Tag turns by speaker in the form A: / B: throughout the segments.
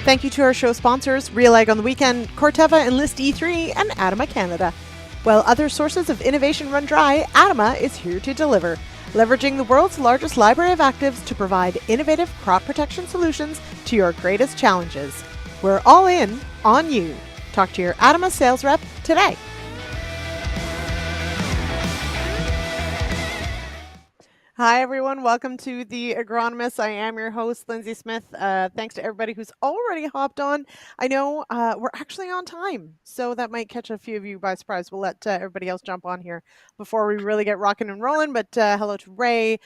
A: Thank you to our show sponsors, RealAg on the Weekend, Corteva, Enlist E3, and Adama Canada. While other sources of innovation run dry, Adama is here to deliver, leveraging the world's largest library of actives to provide innovative crop protection solutions to your greatest challenges. We're all in on you. Talk to your Adama sales rep today. Hi, everyone. Welcome to the Agronomists. I am your host, Lyndsey Smith. Thanks to everybody who's already hopped on. I know we're actually on time, so that might catch a few of you by surprise. We'll let everybody else jump on here before we really get rocking and rolling. But hello to Ray,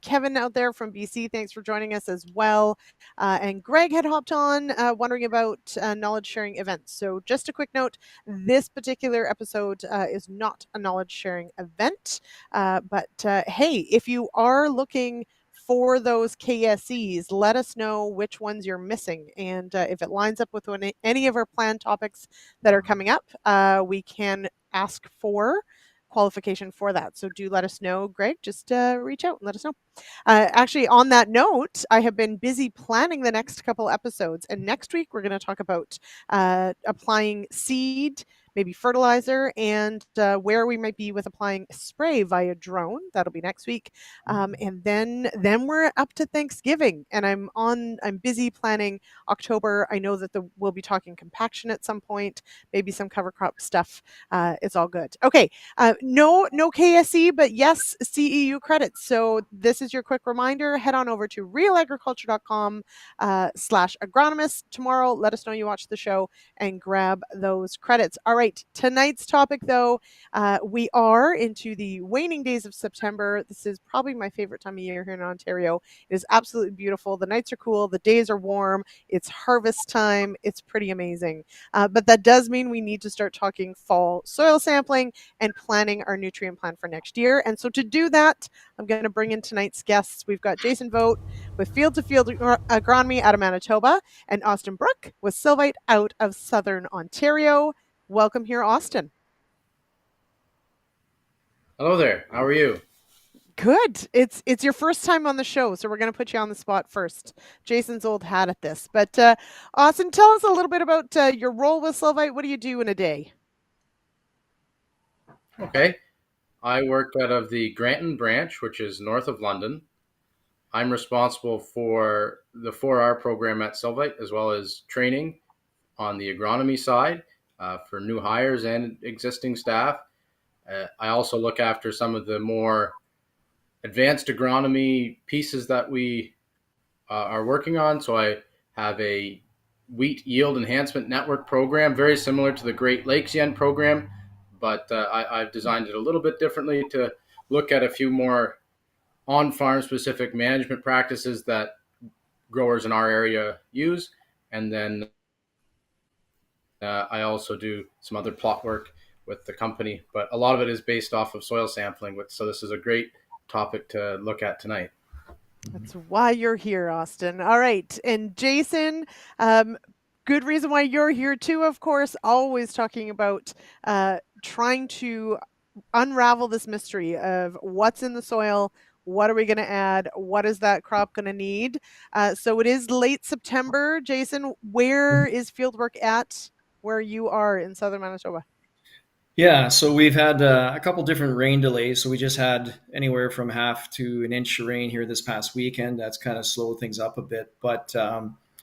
A: Kevin out there from BC. Thanks for joining us as well. And Greg had hopped on wondering about knowledge sharing events. So just a quick note, this particular episode is not a knowledge sharing event. But hey, if you are looking for those KSEs, let us know which ones you're missing. And if it lines up with any of our planned topics that are coming up, we can ask for qualification for that. So do let us know, Greg. Just reach out and let us know. Actually, on that note, I have been busy planning the next couple episodes. And next week, we're going to talk about applying seed, maybe fertilizer, and where we might be with applying spray via drone. That'll be next week. And then we're up to Thanksgiving, and I'm busy planning October. I know that we'll be talking compaction at some point, maybe some cover crop stuff. It's all good. Okay, no KSE, but yes, CEU credits. So this is your quick reminder. Head on over to realagriculture.com/agronomists tomorrow. Let us know you watched the show and grab those credits. All right, tonight's topic, though, we are into the waning days of September. This is probably my favorite time of year here in Ontario. It is absolutely beautiful. The nights are cool. The days are warm. It's harvest time. It's pretty amazing. But that does mean we need to start talking fall soil sampling and planning our nutrient plan for next year. And so to do that, I'm going to bring in tonight's guests. We've got Jason Voogt with Field to Field Agronomy out of Manitoba and Austin Bruch with Sylvite out of Southern Ontario. Welcome here, Austin.
B: Hello there. How are you?
A: Good. It's your first time on the show, so we're going to put you on the spot first. Jason's old hat at this. But Austin, tell us a little bit about your role with Sylvite. What do you do in a day?
B: Okay. I work out of the Granton branch, which is north of London. I'm responsible for the 4R program at Sylvite, as well as training on the agronomy side for new hires and existing staff. I also look after some of the more advanced agronomy pieces that we are working on. So I have a wheat yield enhancement network program, very similar to the Great Lakes Yen program, but I've designed it a little bit differently to look at a few more on-farm specific management practices that growers in our area use. And then I also do some other plot work with the company, but a lot of it is based off of soil sampling. So this is a great topic to look at tonight.
A: That's why you're here, Austin. All right. And Jason, good reason why you're here too, of course, always talking about trying to unravel this mystery of what's in the soil, what are we going to add, what is that crop going to need. So it is late September. Jason, where is fieldwork at where you are in southern Manitoba?
C: Yeah, so we've had a couple different rain delays. So we just had anywhere from half to an inch of rain here this past weekend. That's kind of slowed things up a bit, but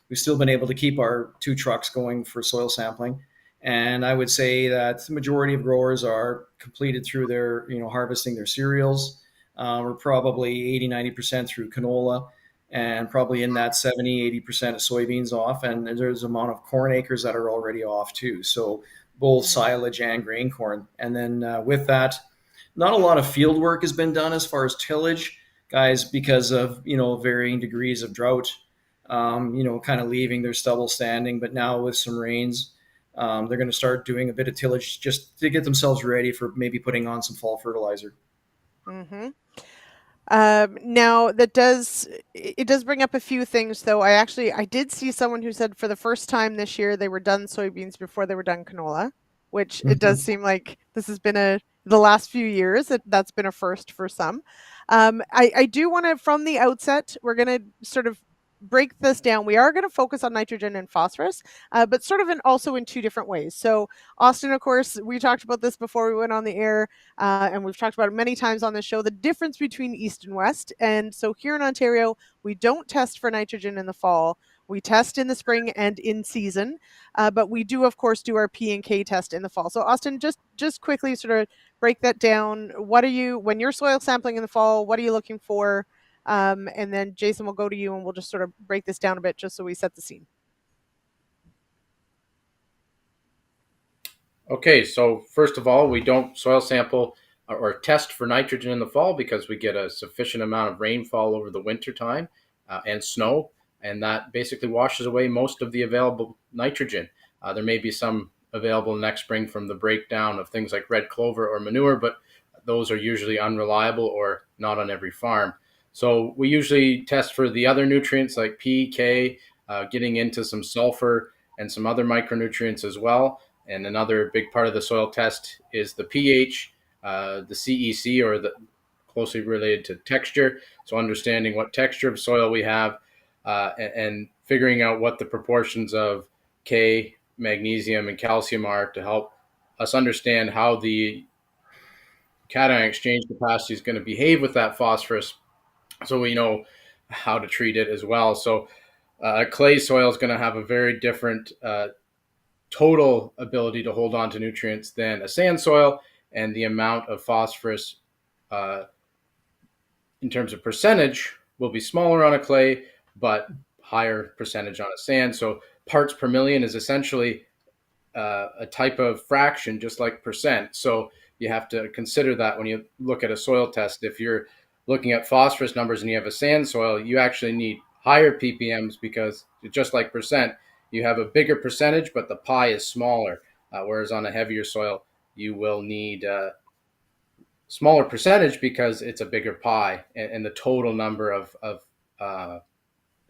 C: we've still been able to keep our 2 trucks going for soil sampling. And I would say that the majority of growers are completed through their, harvesting their cereals. We're probably 80-90% through canola, and probably in that 70-80% of soybeans off. And there's an amount of corn acres that are already off too. So both silage and grain corn. And then with that, not a lot of field work has been done as far as tillage, guys, because of, varying degrees of drought, kind of leaving their stubble standing. But now with some rains, they're going to start doing a bit of tillage just to get themselves ready for maybe putting on some fall fertilizer.
A: Mm-hmm. Now it does bring up a few things, though. I did see someone who said for the first time this year they were done soybeans before they were done canola, which it does seem like this has been the last few years that's been a first for some. I do want to, from the outset, we're going to sort of break this down. We are going to focus on nitrogen and phosphorus, but sort of also in two different ways. So, Austin, of course, we talked about this before we went on the air, and we've talked about it many times on this show, the difference between East and West. And so here in Ontario, we don't test for nitrogen in the fall. We test in the spring and in season, but we do, of course, do our P and K test in the fall. So, Austin, just quickly sort of break that down. What are you, when you're soil sampling in the fall, what are you looking for? And then Jason will go to you and we'll just sort of break this down a bit just so we set the scene.
B: Okay, so first of all, we don't soil sample or test for nitrogen in the fall because we get a sufficient amount of rainfall over the winter time and snow, and that basically washes away most of the available nitrogen. There may be some available next spring from the breakdown of things like red clover or manure, but those are usually unreliable or not on every farm. So we usually test for the other nutrients like P, K, getting into some sulfur and some other micronutrients as well. And another big part of the soil test is the pH, the CEC, or the closely related to texture. So understanding what texture of soil we have and figuring out what the proportions of K, magnesium, and calcium are to help us understand how the cation exchange capacity is going to behave with that phosphorus, so we know how to treat it as well. So clay soil is going to have a very different total ability to hold on to nutrients than a sand soil, and the amount of phosphorus uh, in terms of percentage will be smaller on a clay, but higher percentage on a sand. So parts per million is essentially a type of fraction, just like percent. So you have to consider that when you look at a soil test. If you're looking at phosphorus numbers and you have a sand soil, you actually need higher ppms because just like percent, you have a bigger percentage, but the pie is smaller. Whereas on a heavier soil, you will need smaller percentage because it's a bigger pie, and the total number of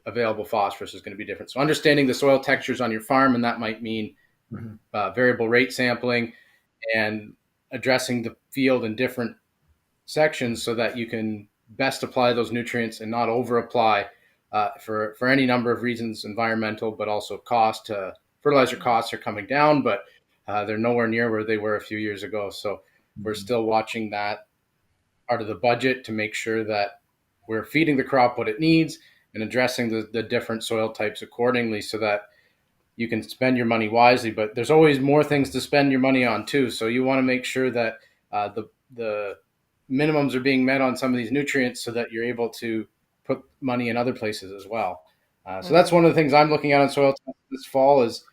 B: available phosphorus is going to be different. So understanding the soil textures on your farm, and that might mean variable rate sampling and addressing the field in different sections so that you can best apply those nutrients and not over apply for any number of reasons, environmental, but also cost. Fertilizer costs are coming down, but they're nowhere near where they were a few years ago. So we're still watching that part of the budget to make sure that we're feeding the crop what it needs and addressing the different soil types accordingly so that you can spend your money wisely. But there's always more things to spend your money on too. So you want to make sure that the minimums are being met on some of these nutrients so that you're able to put money in other places as well. So that's one of the things I'm looking at on soil this fall is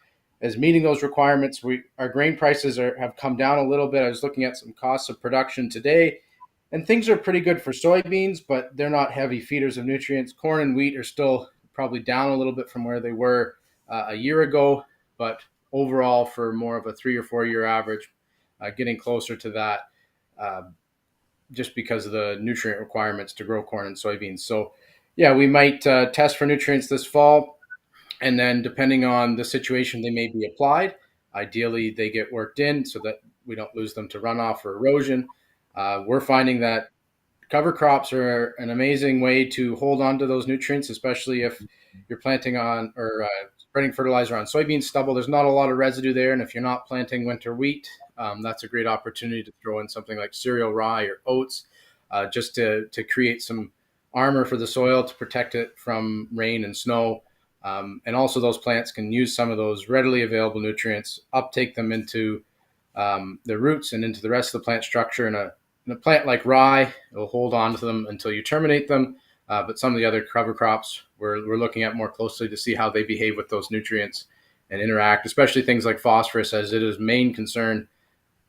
B: meeting those requirements. Our grain prices have come down a little bit. I was looking at some costs of production today, and things are pretty good for soybeans, but they're not heavy feeders of nutrients. Corn and wheat are still probably down a little bit from where they were a year ago, but overall for more of a 3 or 4 year average, getting closer to that just because of the nutrient requirements to grow corn and soybeans. So yeah, we might test for nutrients this fall, and then depending on the situation, they may be applied. Ideally, they get worked in so that we don't lose them to runoff or erosion. We're finding that cover crops are an amazing way to hold on to those nutrients, especially if you're planting on or spreading fertilizer on soybean stubble. There's not a lot of residue there, and if you're not planting winter wheat, that's a great opportunity to throw in something like cereal rye or oats, just to create some armor for the soil to protect it from rain and snow. And also those plants can use some of those readily available nutrients, uptake them into their roots and into the rest of the plant structure. In a plant like rye, it will hold on to them until you terminate them. But some of the other cover crops we're looking at more closely to see how they behave with those nutrients and interact, especially things like phosphorus, as it is main concern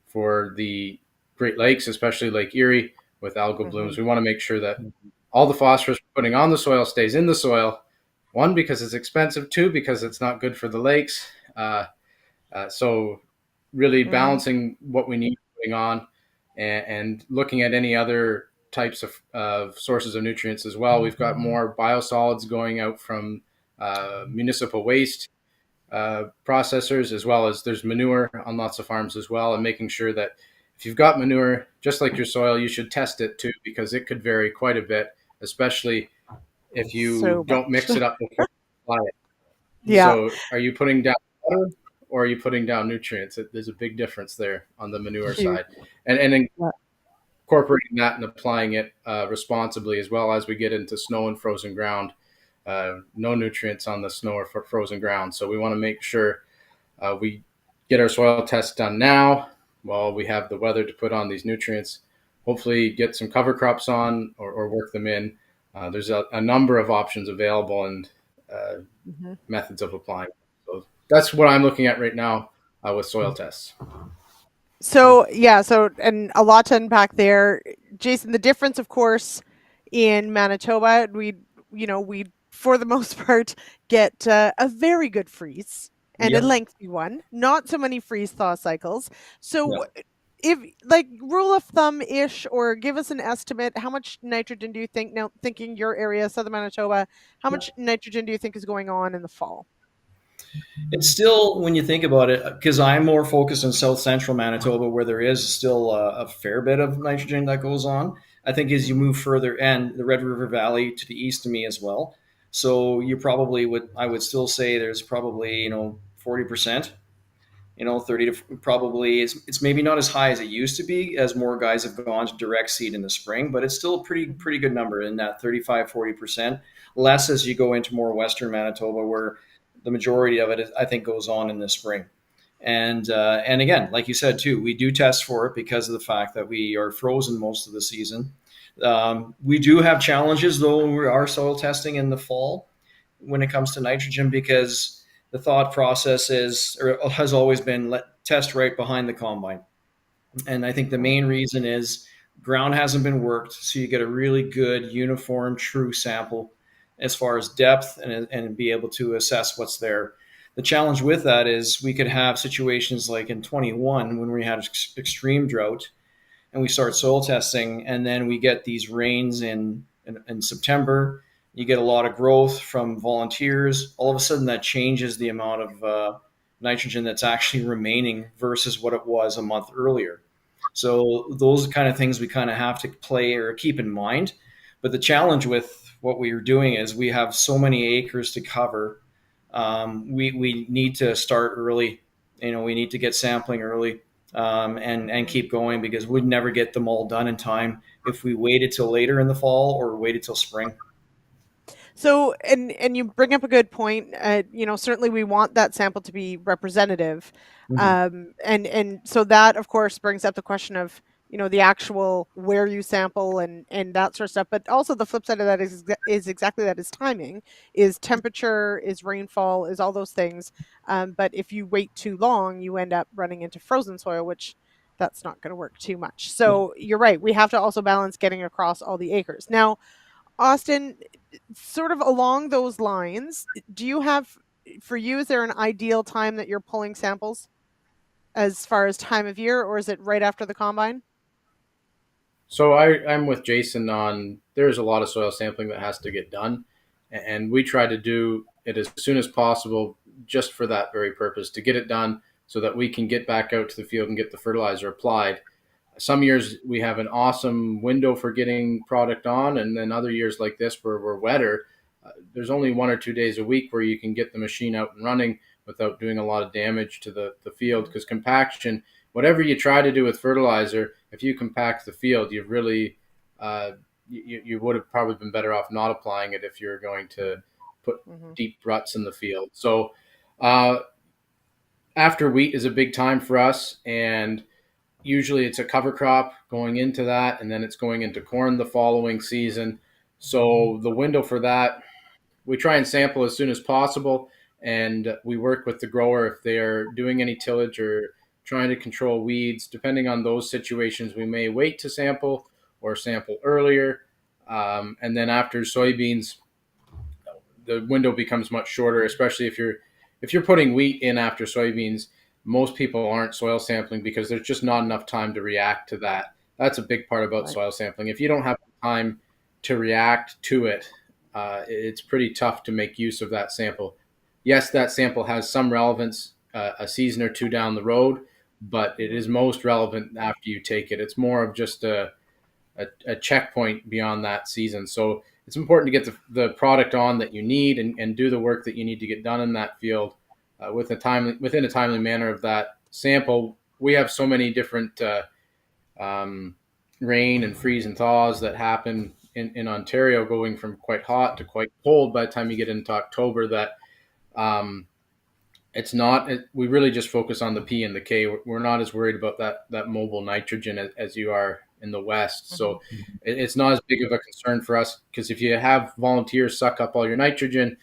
B: for the Great Lakes, especially Lake Erie with algal blooms. We want to make sure that all the phosphorus we're putting on the soil stays in the soil. One, because it's expensive. Two, because it's not good for the lakes. So really balancing what we need going on and looking at any other types of sources of nutrients as well. We've got more biosolids going out from municipal waste processors, as well as there's manure on lots of farms as well, and making sure that if you've got manure, just like your soil, you should test it too, because it could vary quite a bit, especially if you
A: So
B: don't
A: much.
B: mix it up before you apply it.
A: Yeah,
B: So are you putting down water or are you putting down nutrients? There's a big difference there on the manure
A: huge.
B: side. And
A: Yeah.
B: incorporating that and applying it responsibly as well as we get into snow and frozen ground. No nutrients on the snow or frozen ground. So we want to make sure we get our soil tests done now while we have the weather to put on these nutrients. Hopefully, get some cover crops on or work them in. There's a number of options available and uh,
A: Mhm.
B: methods of applying. So that's what I'm looking at right now with soil tests.
A: So yeah, so and a lot to unpack there, Jason. The difference, of course, in Manitoba, we for the most part get a very good freeze and a
B: Yep.
A: lengthy one. Not so many freeze thaw cycles.
B: Yeah.
A: So if like rule of thumb ish, or give us an estimate, how much nitrogen do you think now? Thinking your area, southern Manitoba, how much nitrogen do you think is going on in the fall?
C: It's still, when you think about it, because I'm more focused in south central Manitoba, where there is still a fair bit of nitrogen that goes on. I think as you
A: Mhm.
C: move further, and the Red River Valley to the east of me as well. So you probably would, I would still say there's probably 40%, 30 to probably, it's maybe not as high as it used to be as more guys have gone to direct seed in the spring, but it's still a
A: Mhm.
C: pretty good number in that 35-40%. Less as you go into more western Manitoba, where the majority of it, I think, goes on in the spring. And again, like you said too, we do test for it because of the fact that we are frozen most of the season. We do have challenges though when we are soil testing in the fall when it comes to nitrogen, because the thought process is, or has always been, let test right behind the combine. And I think the
A: Right.
C: main reason is ground hasn't been worked, so you get a really good, uniform, true sample as far as depth, and be able to assess what's there. The challenge with that is we could have situations like in 21 when we had extreme drought and we start soil testing, and then we get these rains in September. You get a lot of growth from volunteers. All of a sudden, that changes the amount of nitrogen that's actually remaining versus what it was a month earlier. So those kind of things we kind of have to play or keep in mind. But the challenge with what we are doing is we have so many acres to cover. We need to start early. We need to get sampling early, and
A: Mhm.
C: keep going, because we'd never get them all done in time if we waited till later in the fall or waited till spring.
A: So, and you bring up a good point. Certainly we want that sample to be representative,
C: Mm-hmm.
A: and so that of course brings up the question of the actual where you sample and that sort of stuff. But also the flip side of that is exactly that, is timing, is temperature, is rainfall, is all those things. But if you wait too long, you end up running into frozen soil, which that's not going to work too much.
C: Yeah.
A: So you're right. We have to also balance getting across all the acres. Now, Austin, sort of along those lines, do you have, for you, is there an ideal time that you're pulling samples as far as time of year, or is it right after the combine?
B: So I'm with Jason on there's a lot of soil sampling that has to get done, and we try to do it as soon as possible just for that very purpose to get it done so that we can get back out to the field and get the fertilizer applied. Some years we have an awesome window for getting product on, and then other years like this where we're wetter, there's only 1 or 2 days a week where you can get the machine out and running without doing a lot of damage to the field, because compaction, whatever you try to do with fertilizer, if you compact the field, you've really you would have probably been better off not applying it if you're going to put
A: Mm-hmm.
B: deep ruts in the field. So uh, after wheat is a big time for us, and usually it's a cover crop going into that, and then it's going into corn the following season. So the window for that, we try and sample as soon as possible, and we work with the grower if they are doing any tillage or trying to control weeds. Depending on those situations, we may wait to sample or sample earlier. And then after soybeans, the window becomes much shorter, especially if you're putting wheat in after soybeans. Most people aren't soil sampling because there's just not enough time to react to that. That's a big part about
A: Right.
B: soil sampling. If you don't have time to react to it, it's pretty tough to make use of that sample. Yes, that sample has some relevance a season or two down the road, but it
A: Mm-hmm.
B: is most relevant after you take it. It's more of just a checkpoint beyond that season. So it's important to get the product on that you need and do the work that you need to get done in that field within a timely manner of that sample. We have so many different rain and freeze and thaws that happen in Ontario, going from quite hot to quite cold by the time you get into October, that we really just focus on the P and the K. We're not as worried about that mobile nitrogen as you are in the West. So it's not as big of a concern for us, because if you have volunteers suck up all your nitrogen,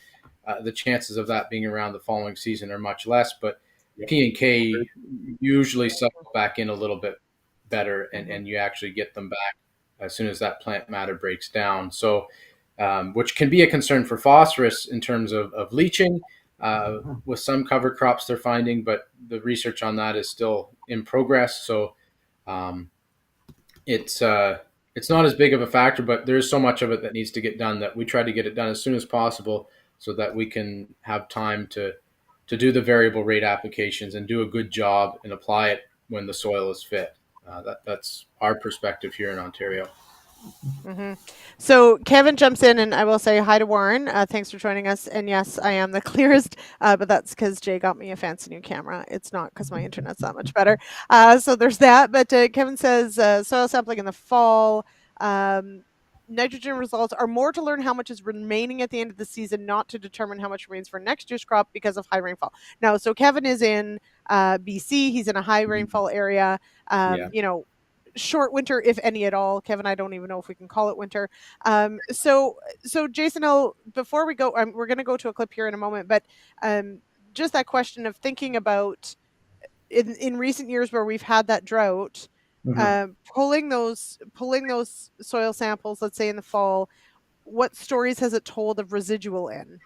B: the chances of that being around the following season are much less. But P and K usually suck back in a little bit better, and you actually get them back as soon as that plant matter breaks down. So, which can be a concern for phosphorus in terms of leaching. With some cover crops they're finding, but the research on that is still in progress. So it's not as big of a factor, but there's so much of it that needs to get done that we try to get it done as soon as possible, so that we can have time to do the variable rate applications and do a good job and apply it when the soil is fit. That's our perspective here in Ontario.
A: So Kevin jumps in, and I will say hi to Warren. Thanks for joining us. And yes, I am the clearest, but that's because Jay got me a fancy new camera. It's not because my internet's that much better. So there's that. But Kevin says soil sampling in the fall. Nitrogen results are more to learn how much is remaining at the end of the season, not to determine how much remains for next year's crop because of high rainfall. Now, so Kevin is in BC. He's in a high rainfall area. Short winter, if any at all. Kevin, I don't even know if we can call it winter. So Jason, before we go, we're going to go to a clip here in a moment, but just that question of thinking about in recent years where we've had that drought, pulling those soil samples, let's say in the fall, what stories has it told of residual in?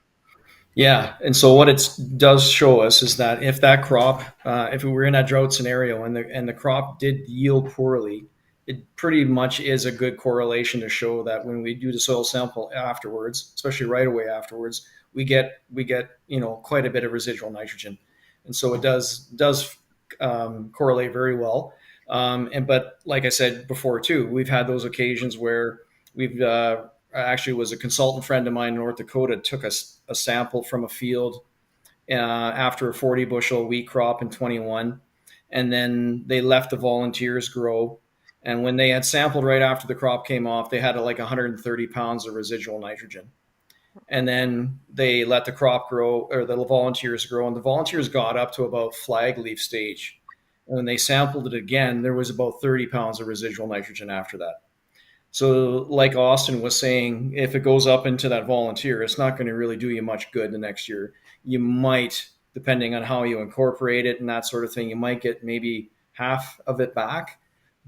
C: Yeah, and so what it does show us is that if that crop, if we were in that drought scenario and the crop did yield poorly, it pretty much is a good correlation to show that when we do the soil sample afterwards, especially right away afterwards, we get quite a bit of residual nitrogen, and so it does correlate very well. But like I said before too, we've had those occasions where we've actually was a consultant friend of mine in North Dakota took a sample from a field after a 40 bushel wheat crop in 21, and then they let the volunteers grow, and when they had sampled right after the crop came off, they had like 130 pounds of residual nitrogen, and then they let the crop grow, or the volunteers grow, and the volunteers got up to about flag leaf stage, and when they sampled it again, there was about 30 pounds of residual nitrogen after that. So like Austin was saying, if it goes up into that volunteer, it's not going to really do you much good the next year. You might, depending on how you incorporate it and that sort of thing, you might get maybe half of it back.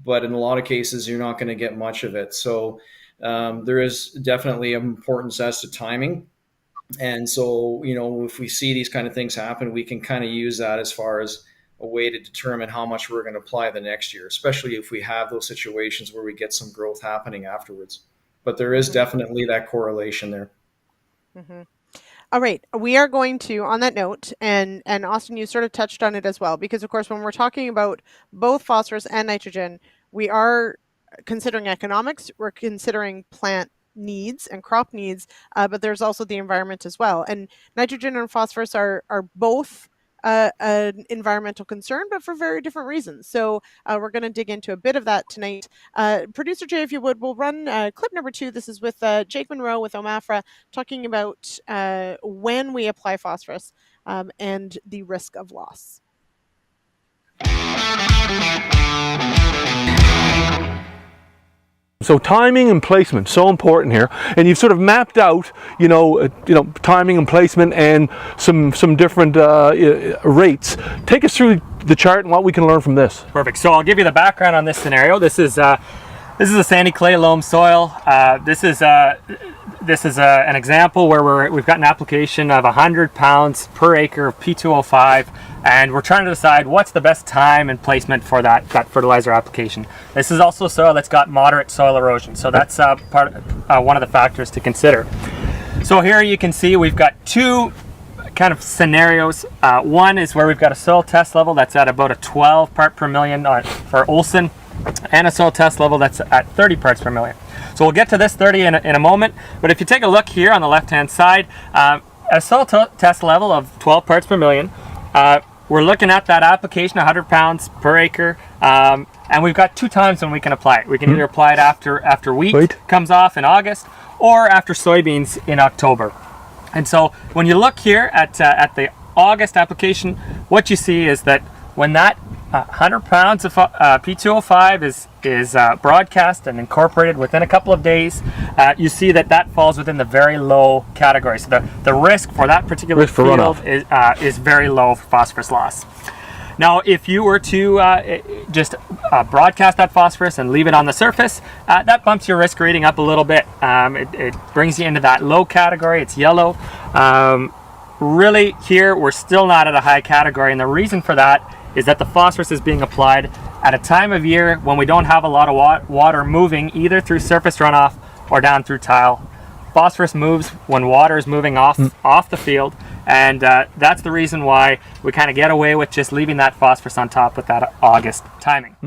C: But in a lot of cases, you're not going to get much of it. So there is definitely an importance as to timing. And so, if we see these kind of things happen, we can kind of use that as far as a way to determine how much we're going to apply the next year, especially if we have those situations where we get some growth happening afterwards. But there is definitely that correlation there.
A: All right, we are going to, on that note, and Austin, you sort of touched on it as well, because of course, when we're talking about both phosphorus and nitrogen, we are considering economics, we're considering plant needs and crop needs, but there's also the environment as well. And nitrogen and phosphorus are both an environmental concern, but for very different reasons. So we're going to dig into a bit of that tonight. Producer Jay, if you would, we'll run clip number 2. This is with Jake Monroe with OMAFRA, talking about when we apply phosphorus and the risk of loss.
D: So timing and placement, so important here, and you've sort of mapped out, timing and placement and some different rates. Take us through the chart and what we can learn from this.
E: Perfect. So I'll give you the background on this scenario. This is a sandy clay loam soil. This is an example where we've got an application of 100 pounds per acre of P2O5, and we're trying to decide what's the best time and placement for that fertilizer application. This is also soil that's got moderate soil erosion, so that's one of the factors to consider. So here you can see we've got two kind of scenarios. One is where we've got a soil test level that's at about a 12 part per million for Olsen. and a soil test level that's at 30 parts per million. So we'll get to this 30 in a moment, but if you take a look here on the left-hand side, a soil test level of 12 parts per million, we're looking at that application, 100 pounds per acre, and we've got 2 times when we can apply it. We can either apply it after wheat comes off in August, or after soybeans in October. And so when you look here at the August application, what you see is that when that 100 pounds of P2O5 is broadcast and incorporated within a couple of days, you see that falls within the very low category. So the risk for that particular field is very low for phosphorus loss. Now, if you were to just broadcast that phosphorus and leave it on the surface, that bumps your risk rating up a little bit. It brings you into that low category. It's yellow. Really, here, we're still not at a high category, and the reason for that is that the phosphorus is being applied at a time of year when we don't have a lot of water moving either through surface runoff or down through tile. Phosphorus moves when water is moving off the field, and that's the reason why we kind of get away with just leaving that phosphorus on top with that August timing.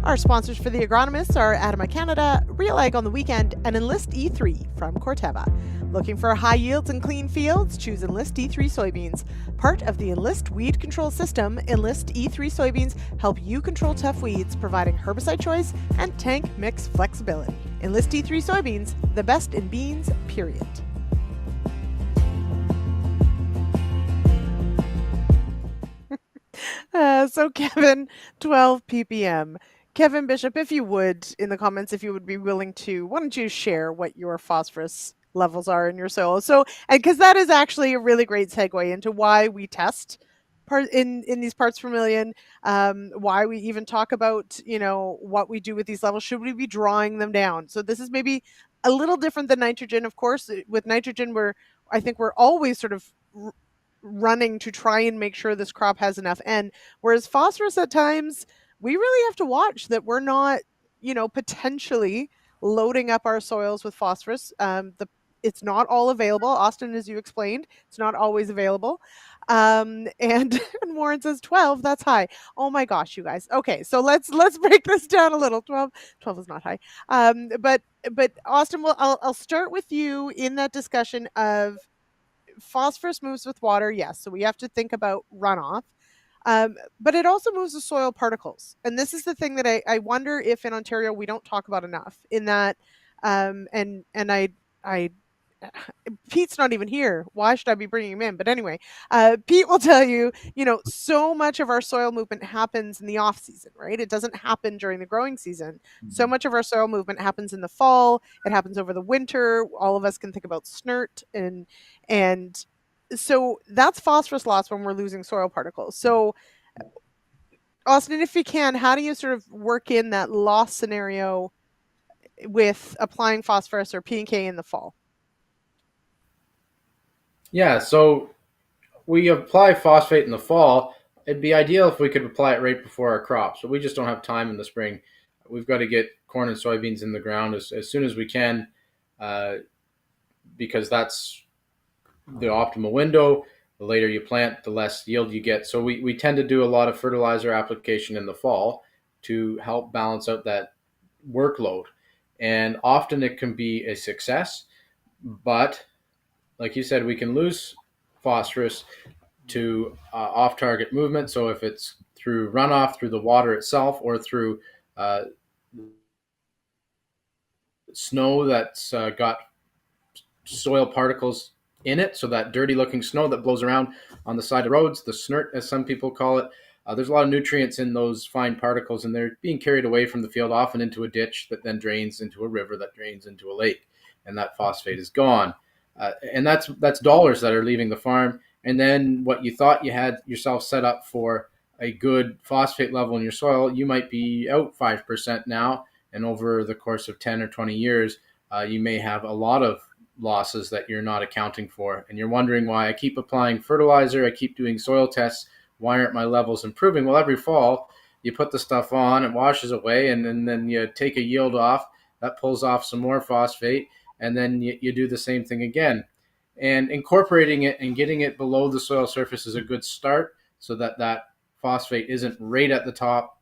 A: Our sponsors for the Agronomists are Adama Canada, RealAg on the weekend, and Enlist E3 from Corteva. Looking for high yields and clean fields? Choose Enlist E3 soybeans. Part of the Enlist weed control system, Enlist E3 soybeans help you control tough weeds, providing herbicide choice and tank mix flexibility. Enlist E3 soybeans, the best in beans, period. So Kevin, 12 ppm. Kevin Bishop, if you would, in the comments, if you would be willing to, why don't you share what your phosphorus levels are in your soil? So, and because that is actually a really great segue into why we test in these parts per million, why we even talk about, what we do with these levels. Should we be drawing them down? So this is maybe a little different than nitrogen. Of course, with nitrogen, I think we're always sort of running to try and make sure this crop has enough N, whereas phosphorus at times, we really have to watch that we're not, potentially loading up our soils with phosphorus. It's not all available. Austin, as you explained, it's not always available. And Warren says 12, that's high. Oh my gosh, you guys. Okay, so let's break this down a little. 12 is not high. But Austin, I'll start with you in that discussion of phosphorus moves with water. Yes, so we have to think about runoff. But it also moves the soil particles. And this is the thing that I wonder if in Ontario we don't talk about enough, in that, and I Pete's not even here. Why should I be bringing him in? But anyway, Pete will tell you, so much of our soil movement happens in the off season, right? It doesn't happen during the growing season. So much of our soil movement happens in the fall. It happens over the winter. All of us can think about snert and so that's phosphorus loss when we're losing soil particles. So Austin, if you can, how do you sort of work in that loss scenario with applying phosphorus or P&K in the fall?
B: Yeah, so we apply phosphate in the fall. It'd be ideal if we could apply it right before our crops, but we just don't have time in the spring. We've got to get corn and soybeans in the ground as soon as we can, because that's the optimal window. The later you plant, the less yield you get. So we tend to do a lot of fertilizer application in the fall to help balance out that workload. And often it can be a success, but like you said, we can lose phosphorus to off-target movement. So if it's through runoff, through the water itself, or through snow that's got soil particles in it, so that dirty looking snow that blows around on the side of the roads, the snert as some people call it, there's a lot of nutrients in those fine particles, and they're being carried away from the field, often into a ditch that then drains into a river that drains into a lake, and that phosphate is gone. And that's dollars that are leaving the farm. And then what you thought you had yourself set up for a good phosphate level in your soil, you might be out 5% now, and over the course of 10 or 20 years, you may have a lot of losses that you're not accounting for. And you're wondering why I keep applying fertilizer, I keep doing soil tests, why aren't my levels improving? Well, every fall you put the stuff on, it washes away, and then you take a yield off, that pulls off some more phosphate, and then you do the same thing again. and incorporating it and getting it below the soil surface is a good start, so that that phosphate isn't right at the top.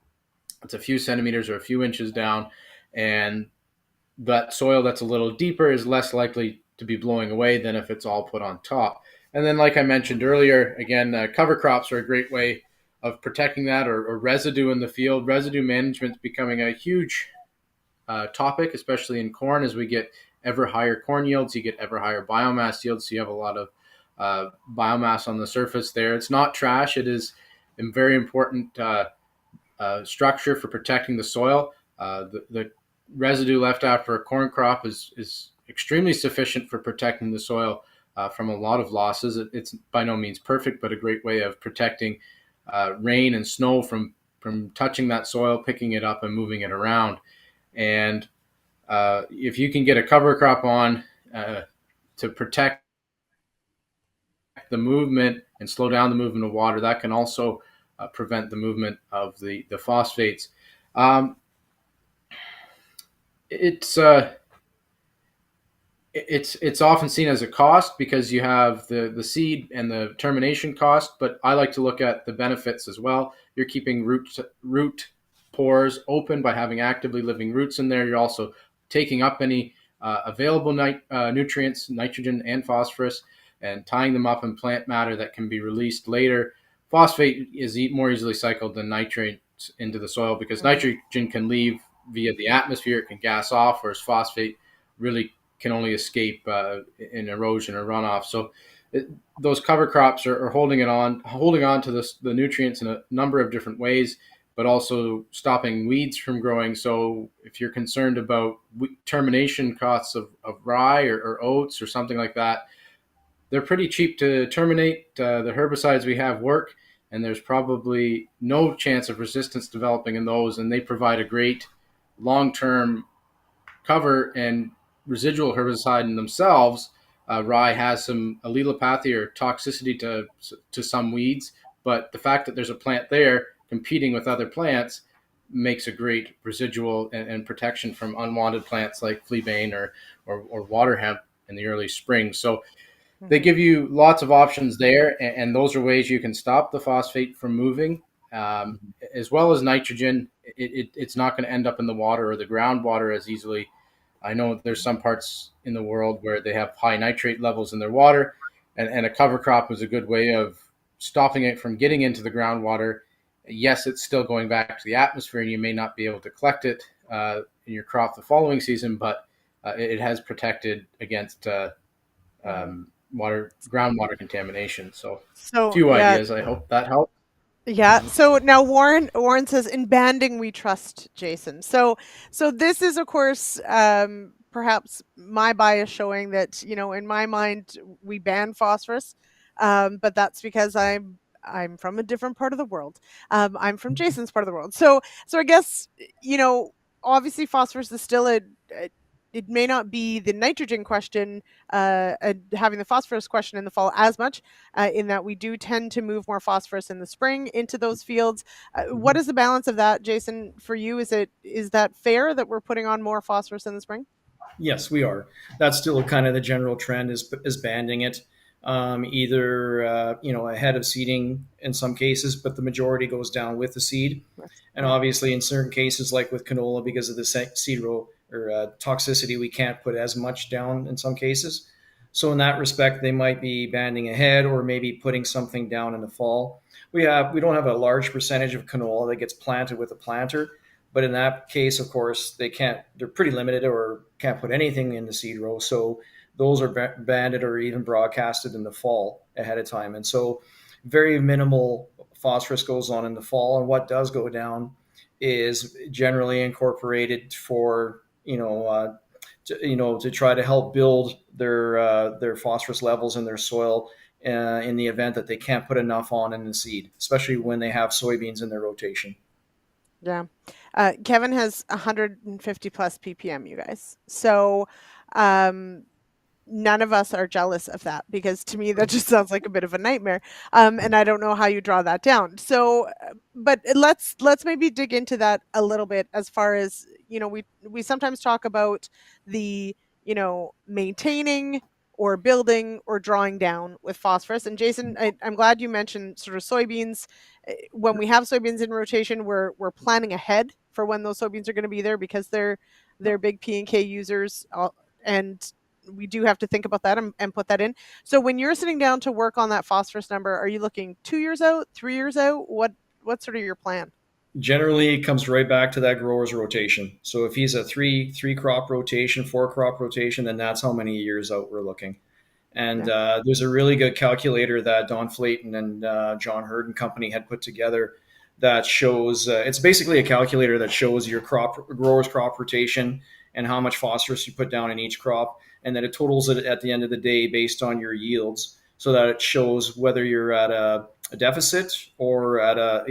B: It's a few centimeters or a few inches down, and that soil that's a little deeper is less likely to be blowing away than if it's all put on top. And then, like I mentioned earlier, again, cover crops are a great way of protecting that, or residue in the field. Residue management is becoming a huge topic, especially in corn. As we get ever higher corn yields, you get ever higher biomass yields, so you have a lot of biomass on the surface there. It's not trash. It is a very important structure for protecting the soil. The residue left after a corn crop is extremely sufficient for protecting the soil from a lot of losses. It's by no means perfect, but a great way of protecting rain and snow from touching that soil, picking it up, and moving it around. And if you can get a cover crop on to protect the movement and slow down the movement of water, that can also prevent the movement of the phosphates. It's often seen as a cost because you have the seed and the termination cost, but I like to look at the benefits as well. You're keeping root pores open by having actively living roots in there. You're also taking up any available nutrients, nitrogen and phosphorus, and tying them up in plant matter that can be released later. Phosphate is more easily cycled than nitrates into the soil because nitrogen can leave via the atmosphere, it can gas off, whereas phosphate really can only escape in erosion or runoff. So those cover crops are holding on to the nutrients in a number of different ways, but also stopping weeds from growing. So if you're concerned about termination costs of rye or oats or something like that, they're pretty cheap to terminate. The herbicides we have work, and there's probably no chance of resistance developing in those, and they provide a great long-term cover and residual herbicide in themselves. Rye has some allelopathy or toxicity to some weeds, but the fact that there's a plant there competing with other plants makes a great residual and protection from unwanted plants like fleabane or water hemp in the early spring. So they give you lots of options there, and those are ways you can stop the phosphate from moving, as well as nitrogen. It's not going to end up in the water or the groundwater as easily. I know there's some parts in the world where they have high nitrate levels in their water, and a cover crop is a good way of stopping it from getting into the groundwater. Yes, it's still going back to the atmosphere, and you may not be able to collect it in your crop the following season, but it has protected against groundwater contamination. So a few ideas. I hope that helps.
A: Yeah. So now Warren says, in banding we trust Jason. So this is, of course, perhaps my bias showing that, in my mind we ban phosphorus, but that's because I'm from a different part of the world. I'm from Jason's part of the world. So I guess, obviously phosphorus is still it may not be the nitrogen question, having the phosphorus question in the fall as much, in that we do tend to move more phosphorus in the spring into those fields. What is the balance of that, Jason, for you? Is that fair that we're putting on more phosphorus in the spring?
C: Yes, we are. That's still kind of the general trend is banding it, either ahead of seeding in some cases, but the majority goes down with the seed. And obviously, in certain cases, like with canola, because of the seed row or toxicity, we can't put as much down in some cases. So in that respect, they might be banding ahead or maybe putting something down in the fall. We don't have a large percentage of canola that gets planted with a planter, but in that case, of course, they're pretty limited or can't put anything in the seed row. So those are banded or even broadcasted in the fall ahead of time. And so very minimal phosphorus goes on in the fall. And what does go down is generally incorporated for, to try to help build their phosphorus levels in their soil in the event that they can't put enough on in the seed, especially when they have soybeans in their rotation.
A: Yeah. Kevin has 150 plus ppm, you guys. So none of us are jealous of that, because to me that just sounds like a bit of a nightmare. And I don't know how you draw that down. So, but let's maybe dig into that a little bit, as far as, we sometimes talk about the, maintaining or building or drawing down with phosphorus. And Jason, I'm glad you mentioned sort of soybeans. When we have soybeans in rotation, we're planning ahead for when those soybeans are going to be there, because they're big P and K users, and we do have to think about that and put that in. So when you're sitting down to work on that phosphorus number, are you looking 2 years out, 3 years out? What's sort of your plan?
C: Generally, it comes right back to that grower's rotation. So if he's a three crop rotation, 4 crop rotation, then that's how many years out we're looking. And there's a really good calculator that Don Flayton and John Hurd and company had put together that shows, it's basically a calculator that shows your grower's crop rotation and how much phosphorus you put down in each crop, and then it totals it at the end of the day based on your yields, so that it shows whether you're at a deficit or at a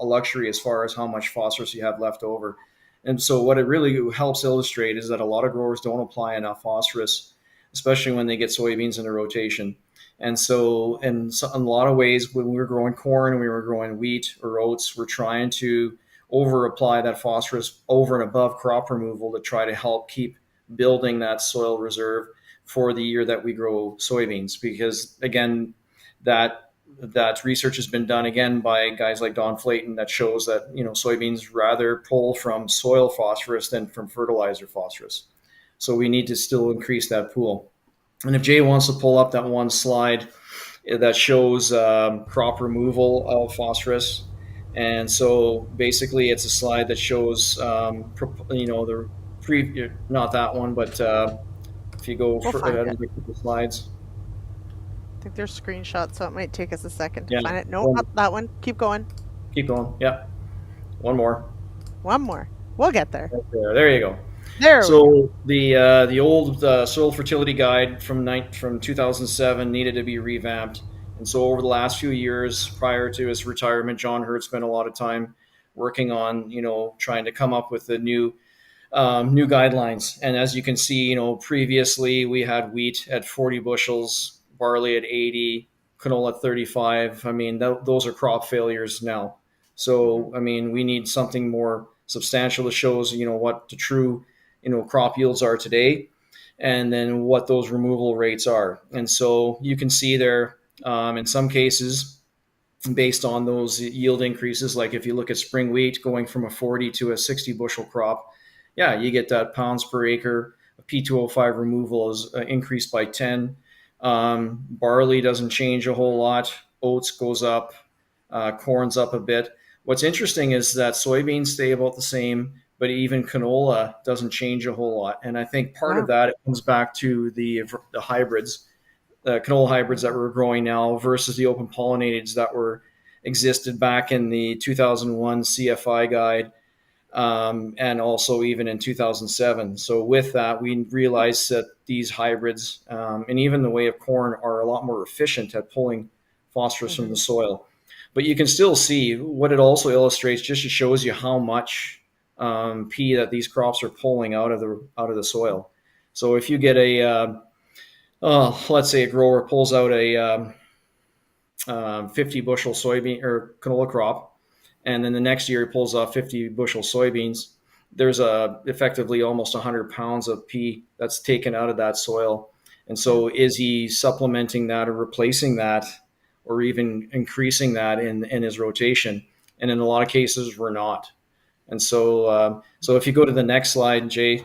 C: luxury as far as how much phosphorus you have left over. And so what it really helps illustrate is that a lot of growers don't apply enough phosphorus, especially when they get soybeans in a rotation. And so in a lot of ways, when we were growing corn and we were growing wheat or oats, we're trying to over apply that phosphorus over and above crop removal to try to help keep building that soil reserve for the year that we grow soybeans. Because again, that research has been done again by guys like Don Flayton that shows that soybeans rather pull from soil phosphorus than from fertilizer phosphorus. So we need to still increase that pool. And if Jay wants to pull up that one slide that shows crop removal of phosphorus, and so basically it's a slide that shows the not that one, but if you go further the slides.
A: I think there's screenshots, so it might take us a second to
C: Yeah.
A: find it. No, not that one. Keep going.
C: Keep going. Yeah. One more.
A: One more. We'll get there.
C: Right there you go.
A: There.
C: So the old soil fertility guide from 2007 needed to be revamped, and so over the last few years prior to his retirement, John Hurd spent a lot of time working on trying to come up with the new guidelines. And as you can see, previously we had wheat at 40 bushels, barley at 80, canola at 35. I mean, those are crop failures now. So I mean, we need something more substantial that shows what the true crop yields are today, and then what those removal rates are. And so you can see there, in some cases, based on those yield increases, like if you look at spring wheat going from a 40 to a 60 bushel crop, you get that pounds per acre. P2O5 removal is increased by 10. Barley doesn't change a whole lot. Oats goes up. Corn's up a bit. What's interesting is that soybeans stay about the same, but even canola doesn't change a whole lot. And I think part of that comes back to the hybrids, the canola hybrids that we're growing now versus the open pollinateds that existed back in the 2001 CFI guide, and also even in 2007. So with that, we realized that these hybrids, and even the way of corn, are a lot more efficient at pulling phosphorus from the soil. But you can still see what it also illustrates, just shows you how much P that these crops are pulling out of the soil. So if you get let's say a grower pulls out a 50 bushel soybean or canola crop, and then the next year he pulls off 50 bushel soybeans, there's effectively almost 100 pounds of P that's taken out of that soil. And so is he supplementing that or replacing that, or even increasing that in his rotation? And in a lot of cases, we're not. And so if you go to the next slide, Jay,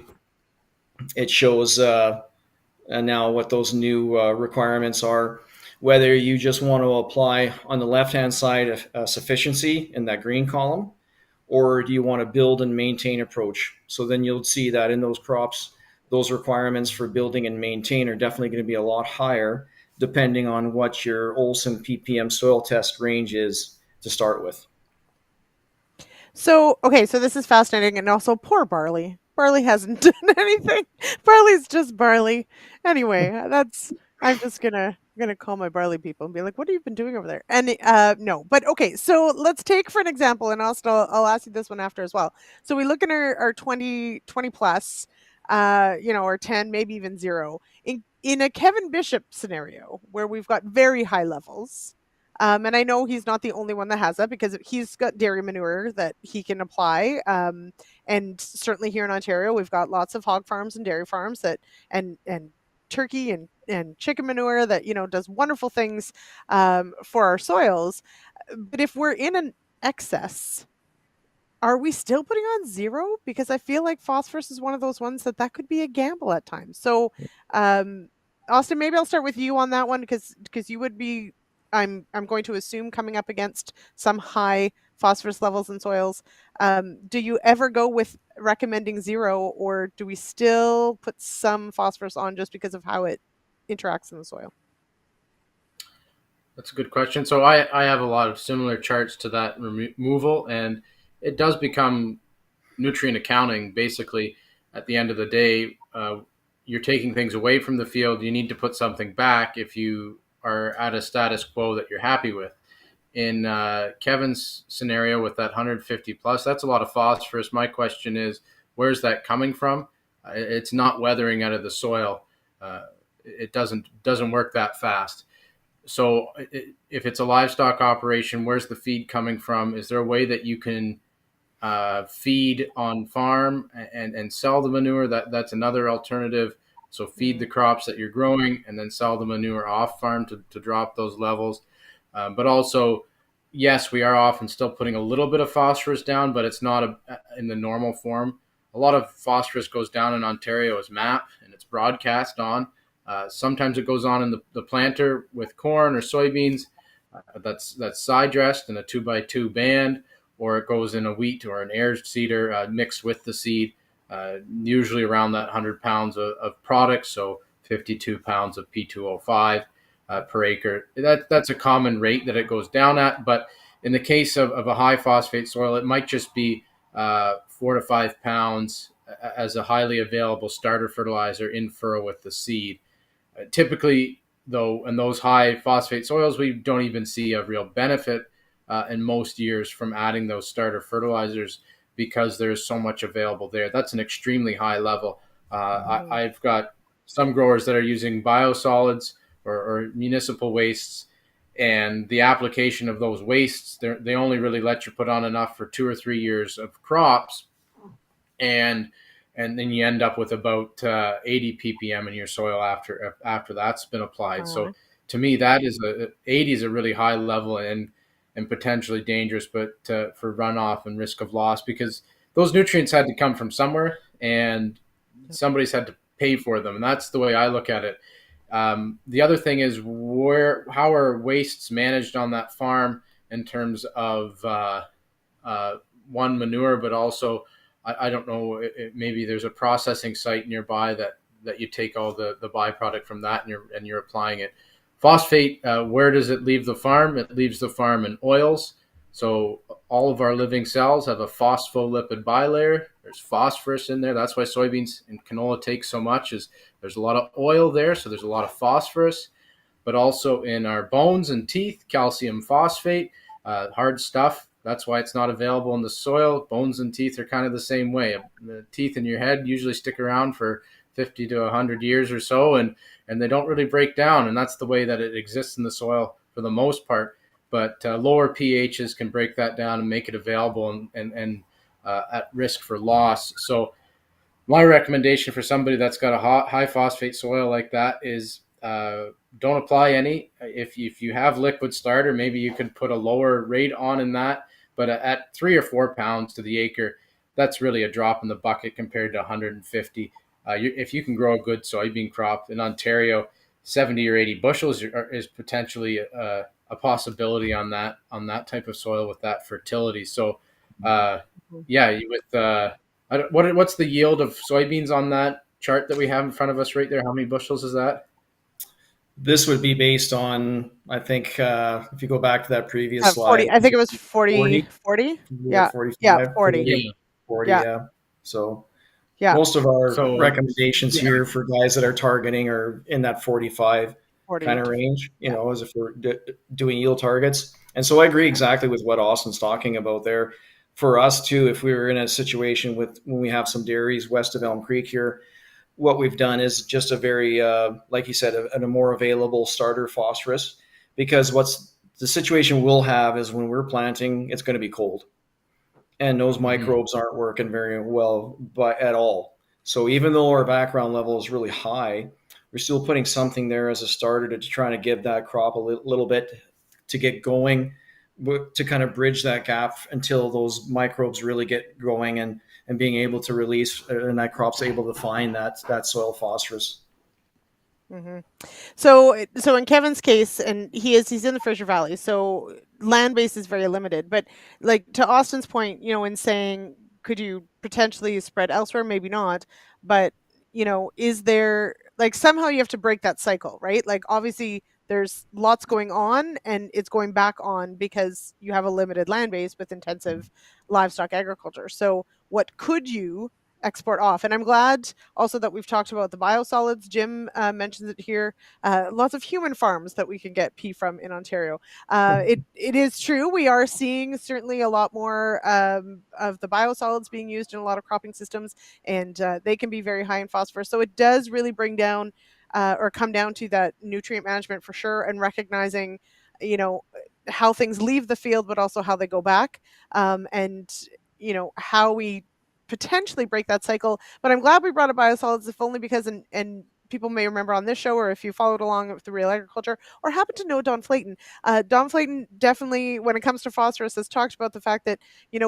C: it shows now what those new requirements are. Whether you just want to apply on the left-hand side a sufficiency in that green column, or do you want to build and maintain approach? So then you'll see that in those crops, those requirements for building and maintain are definitely going to be a lot higher, depending on what your Olsen ppm soil test range is to start with.
A: So, okay, so this is fascinating. And also, poor Barley. Barley hasn't done anything. Barley's just Barley. Anyway, I'm just gonna call my Barley people and be like, what have you been doing over there? And no, but okay, so let's take for an example, and I'll ask you this one after as well. So we look at our 20 plus, or 10, maybe even 0. In a Kevin Bishop scenario where we've got very high levels, and I know he's not the only one that has that, because he's got dairy manure that he can apply. And certainly here in Ontario, we've got lots of hog farms and dairy farms and turkey and chicken manure that, does wonderful things for our soils. But if we're in an excess, are we still putting on zero? Because I feel like phosphorus is one of those ones that could be a gamble at times. So, Austin, maybe I'll start with you on that one because you would be, I'm going to assume, coming up against some high phosphorus levels in soils. Do you ever go with recommending zero, or do we still put some phosphorus on just because of how it interacts in the soil?
B: That's a good question. So I have a lot of similar charts to that removal, and it does become nutrient accounting. Basically, at the end of the day, you're taking things away from the field. You need to put something back if you are at a status quo that you're happy with. In Kevin's scenario with that 150 plus, that's a lot of phosphorus. My question is, where's that coming from? It's not weathering out of the soil. It doesn't work that fast. So if it's a livestock operation, where's the feed coming from? Is there a way that you can feed on farm and sell the manure? That's another alternative. So feed the crops that you're growing and then sell the manure off farm to drop those levels. But also, yes, we are often still putting a little bit of phosphorus down, but it's not in the normal form. A lot of phosphorus goes down in Ontario as MAP, and it's broadcast on. Sometimes it goes on in the planter with corn or soybeans. That's side dressed in a 2x2 band, or it goes in a wheat or an air seeder mixed with the seed, usually around that 100 pounds of product, so 52 pounds of P2O5 per acre. That's a common rate that it goes down at, but in the case of a high phosphate soil, it might just be 4 to 5 pounds as a highly available starter fertilizer in furrow with the seed. Typically, though, in those high phosphate soils, we don't even see a real benefit in most years from adding those starter fertilizers because there's so much available there. That's an extremely high level. I've got some growers that are using biosolids or municipal wastes, and the application of those wastes, they only really let you put on enough for 2 or 3 years of crops, and then you end up with about 80 ppm in your soil after that's been applied. So to me, that is 80 is a really high level and potentially dangerous, but for runoff and risk of loss, because those nutrients had to come from somewhere and somebody's had to pay for them. And that's the way I look at it. The other thing is how are wastes managed on that farm in terms of one, manure, but also I don't know, maybe there's a processing site nearby that you take all the byproduct from that and you're applying it. Phosphate, where does it leave the farm? It leaves the farm in oils. So all of our living cells have a phospholipid bilayer. There's phosphorus in there. That's why soybeans and canola take so much, is there's a lot of oil there. So there's a lot of phosphorus, but also in our bones and teeth, calcium phosphate, hard stuff. That's why it's not available in the soil. Bones and teeth are kind of the same way. The teeth in your head usually stick around for 50 to 100 years or so, and they don't really break down. And that's the way that it exists in the soil for the most part. But lower pHs can break that down and make it available and at risk for loss. So my recommendation for somebody that's got a high phosphate soil like that is don't apply any. If you have liquid starter, maybe you could put a lower rate on in that. But at 3 or 4 pounds to the acre, that's really a drop in the bucket compared to 150. If you can grow a good soybean crop in Ontario, 70 or 80 bushels is potentially a possibility on that type of soil with that fertility. So, what's the yield of soybeans on that chart that we have in front of us right there? How many bushels is that?
C: This would be based on, I think, if you go back to that previous slide.
A: 40, I think it was 40. 40? Yeah.
C: 45?
A: Yeah, 40.
C: 40,
A: Yeah.
C: yeah. So
A: Yeah.
C: most of our recommendations here for guys that are targeting are in that 45 kind of range, as if we're doing yield targets. And so I agree exactly with what Austin's talking about there. For us too, if we were in a situation when we have some dairies west of Elm Creek here, what we've done is just a very, like you said, a more available starter phosphorus, because what's the situation we'll have is when we're planting, it's going to be cold, and those microbes aren't working very well at all. So even though our background level is really high, we're still putting something there as a starter to try to give that crop a little bit to get going, to kind of bridge that gap until those microbes really get going and being able to release, and that crop's able to find that soil phosphorus.
A: Mm-hmm. So in Kevin's case, and he's in the Fraser Valley, so land base is very limited. But like to Austin's point, in saying, could you potentially spread elsewhere? Maybe not, but is there like somehow you have to break that cycle, right? Like obviously there's lots going on, and it's going back on because you have a limited land base with intensive livestock agriculture. So what could you export off? And I'm glad also that we've talked about the biosolids. Jim mentions it here. Lots of human farms that we can get pea from in Ontario. It is true. We are seeing certainly a lot more of the biosolids being used in a lot of cropping systems, and they can be very high in phosphorus. So it does really bring down or come down to that nutrient management for sure, and recognizing, how things leave the field, but also how they go back, and how we potentially break that cycle. But I'm glad we brought up biosolids, if only because, and people may remember on this show, or if you followed along with the Real Agriculture, or happen to know Don Flayton. Don Flayton definitely, when it comes to phosphorus, has talked about the fact that,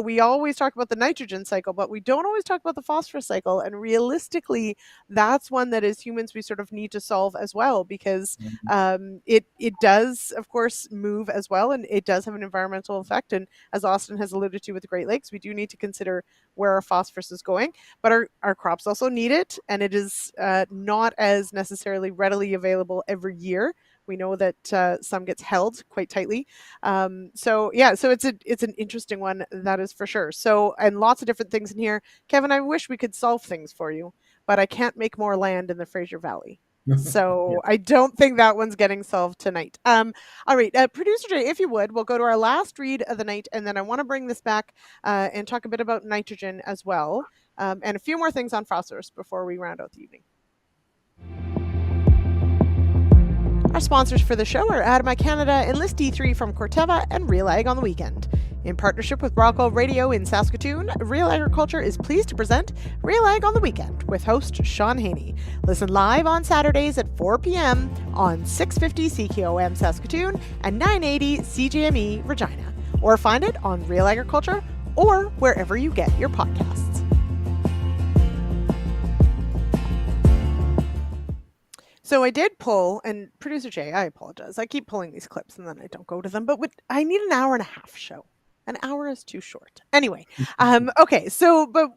A: we always talk about the nitrogen cycle, but we don't always talk about the phosphorus cycle. And realistically, that's one that as humans, we sort of need to solve as well, because it does, of course, move as well, and it does have an environmental effect. And as Austin has alluded to with the Great Lakes, we do need to consider where our phosphorus is going, but our crops also need it, and it is not as necessarily readily available every year. We know that some gets held quite tightly. So it's an interesting one, that is for sure. So, and lots of different things in here. Kevin, I wish we could solve things for you, but I can't make more land in the Fraser Valley. So yeah. I don't think that one's getting solved tonight. All right, Producer Jay, if you would, we'll go to our last read of the night, and then I want to bring this back and talk a bit about nitrogen as well, and a few more things on phosphorus before we round out the evening. Our sponsors for the show are Adama Canada, Enlist D3 from Corteva, and RealAg on the Weekend. In partnership with Brockwell Radio in Saskatoon, Real Agriculture is pleased to present RealAg on the Weekend with host Sean Haney. Listen live on Saturdays at 4 p.m. on 650 CKOM Saskatoon and 980 CJME Regina, or find it on Real Agriculture or wherever you get your podcasts. So I did pull, and Producer Jay, I apologize. I keep pulling these clips and then I don't go to them, but I need an hour and a half show. An hour is too short. Anyway, okay, so, but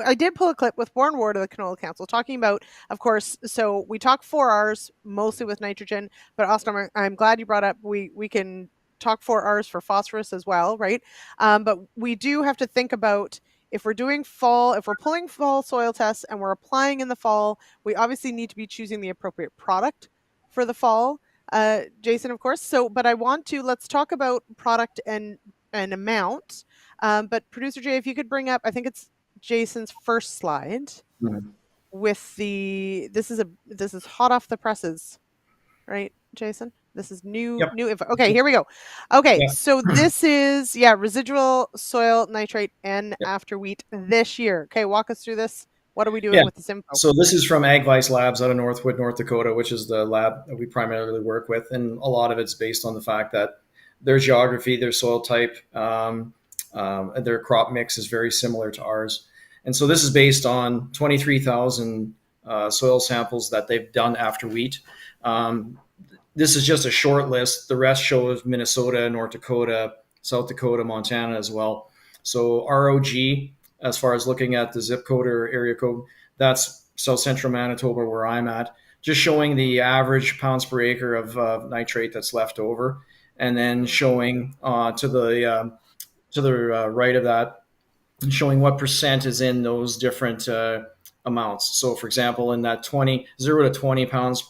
A: I did pull a clip with Warren Ward of the Canola Council talking about, of course, so we talk 4Rs mostly with nitrogen, but Austin, I'm glad you brought up, we can talk 4Rs for phosphorus as well, right? But we do have to think about, if we're doing if we're pulling fall soil tests and we're applying in the fall, we obviously need to be choosing the appropriate product for the fall, Jason, of course. So, but let's talk about product and amount. But Producer Jay, if you could bring up, I think it's Jason's first slide with this is hot off the presses, right, Jason? This is new info. Okay, here we go. Okay, so this is, residual soil nitrate and after wheat this year. Okay, walk us through this. What are we doing with this info?
C: So this is from AgVice Labs out of Northwood, North Dakota, which is the lab that we primarily work with. And a lot of it's based on the fact that their geography, their soil type, their crop mix is very similar to ours. And so this is based on 23,000 soil samples that they've done after wheat. This is just a short list. The rest shows Minnesota, North Dakota, South Dakota, Montana as well. So ROG, as far as looking at the zip code or area code, that's South Central Manitoba where I'm at, just showing the average pounds per acre of nitrate that's left over. And then showing to the right of that, showing what percent is in those different amounts. So for example, in that 0 to 20 pounds,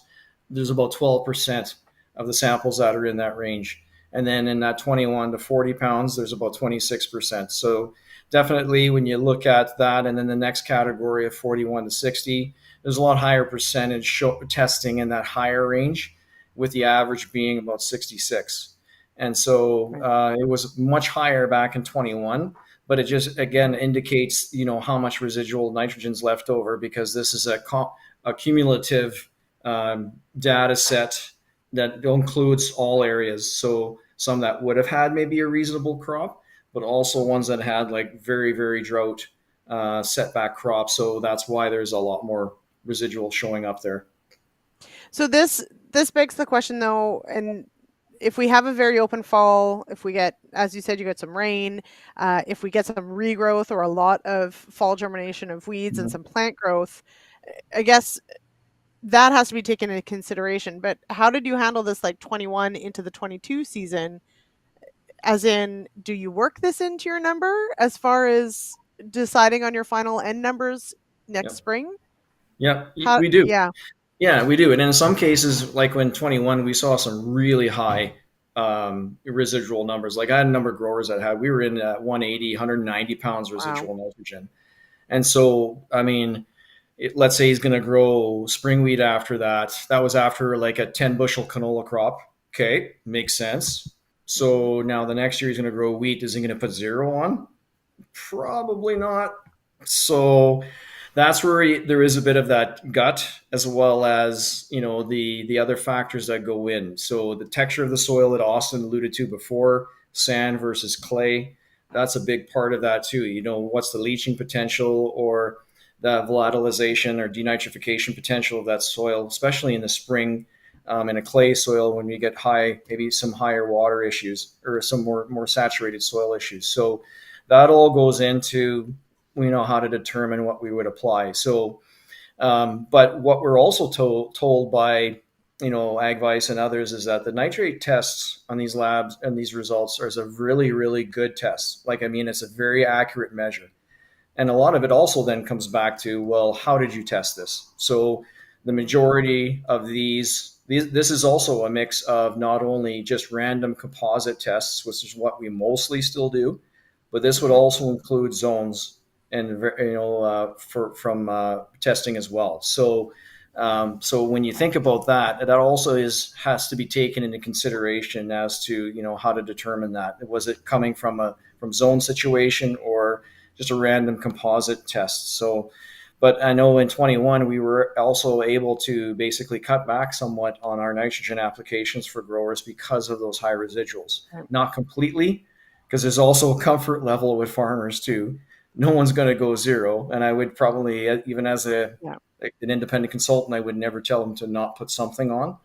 C: there's about 12% of the samples that are in that range. And then in that 21 to 40 pounds, there's about 26%. So definitely when you look at that, and then the next category of 41 to 60, there's a lot higher percentage testing in that higher range, with the average being about 66. And so it was much higher back in 21, but it just, again, indicates, how much residual nitrogen's left over, because this is a cumulative data set that includes all areas. So some that would have had maybe a reasonable crop, but also ones that had like very, very drought setback crops. So that's why there's a lot more residual showing up there.
A: So this begs the question though, and if we have a very open fall, if we get, as you said, you get some rain, if we get some regrowth or a lot of fall germination of weeds and some plant growth, I guess that has to be taken into consideration. But how did you handle this like 21 into the 22 season? As in, do you work this into your number as far as deciding on your final end numbers next
C: Yep.
A: spring?
C: Yeah,
A: How,
C: we do.
A: yeah.
C: Yeah, we do. And in some cases, like when 21, we saw some really high residual numbers. Like I had a number of growers we were in 180, 190 pounds residual
A: Wow.
C: nitrogen. And so, I mean, let's say he's going to grow spring wheat after that. That was after like a 10 bushel canola crop. Okay, makes sense. So now the next year he's going to grow wheat. Is he going to put 0 on? Probably not. So that's where there is a bit of that gut, as well as the other factors that go in. So the texture of the soil that Austin alluded to before, sand versus clay, that's a big part of that too. What's the leaching potential or the volatilization or denitrification potential of that soil, especially in the spring, in a clay soil when we get maybe some higher water issues or some more saturated soil issues. So that all goes into how to determine what we would apply. So, but what we're also told by Agvice and others is that the nitrate tests on these labs and these results are a really, really good test. Like, I mean, it's a very accurate measure. And a lot of it also then comes back to, well, how did you test this? So the majority of this is also a mix of not only just random composite tests, which is what we mostly still do, but this would also include zones and from testing as well. So when you think about that, that also has to be taken into consideration as to how to determine that. Was it coming from zone situation or just a random composite test? So, but I know in 21 we were also able to basically cut back somewhat on our nitrogen applications for growers because of those high residuals. Not completely, because there's also a comfort level with farmers too. No one's going to go 0, and I would probably, even as an independent consultant, I would never tell them to not put something on.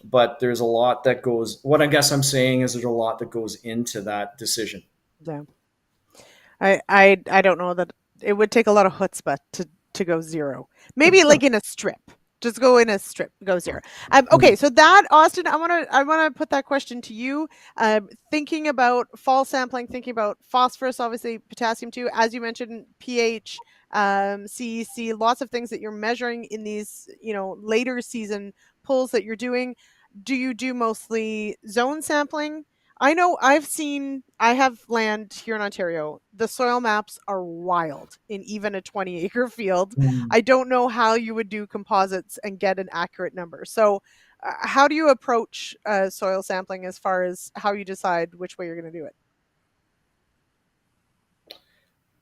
C: But there's a lot that goes. What I guess I'm saying is there's a lot that goes into that decision.
A: Yeah. I don't know that it would take a lot of chutzpah to go 0. Maybe like in a strip. Just go in a strip, go 0. Okay, so that, Austin, I wanna put that question to you. Thinking about fall sampling, thinking about phosphorus, obviously potassium too, as you mentioned, pH, CEC, lots of things that you're measuring in these later season pulls that you're doing. Do you do mostly zone sampling? I know I have land here in Ontario. The soil maps are wild in even a 20-acre field. I don't know how you would do composites and get an accurate number. So how do you approach soil sampling as far as how you decide which way you're going to do it?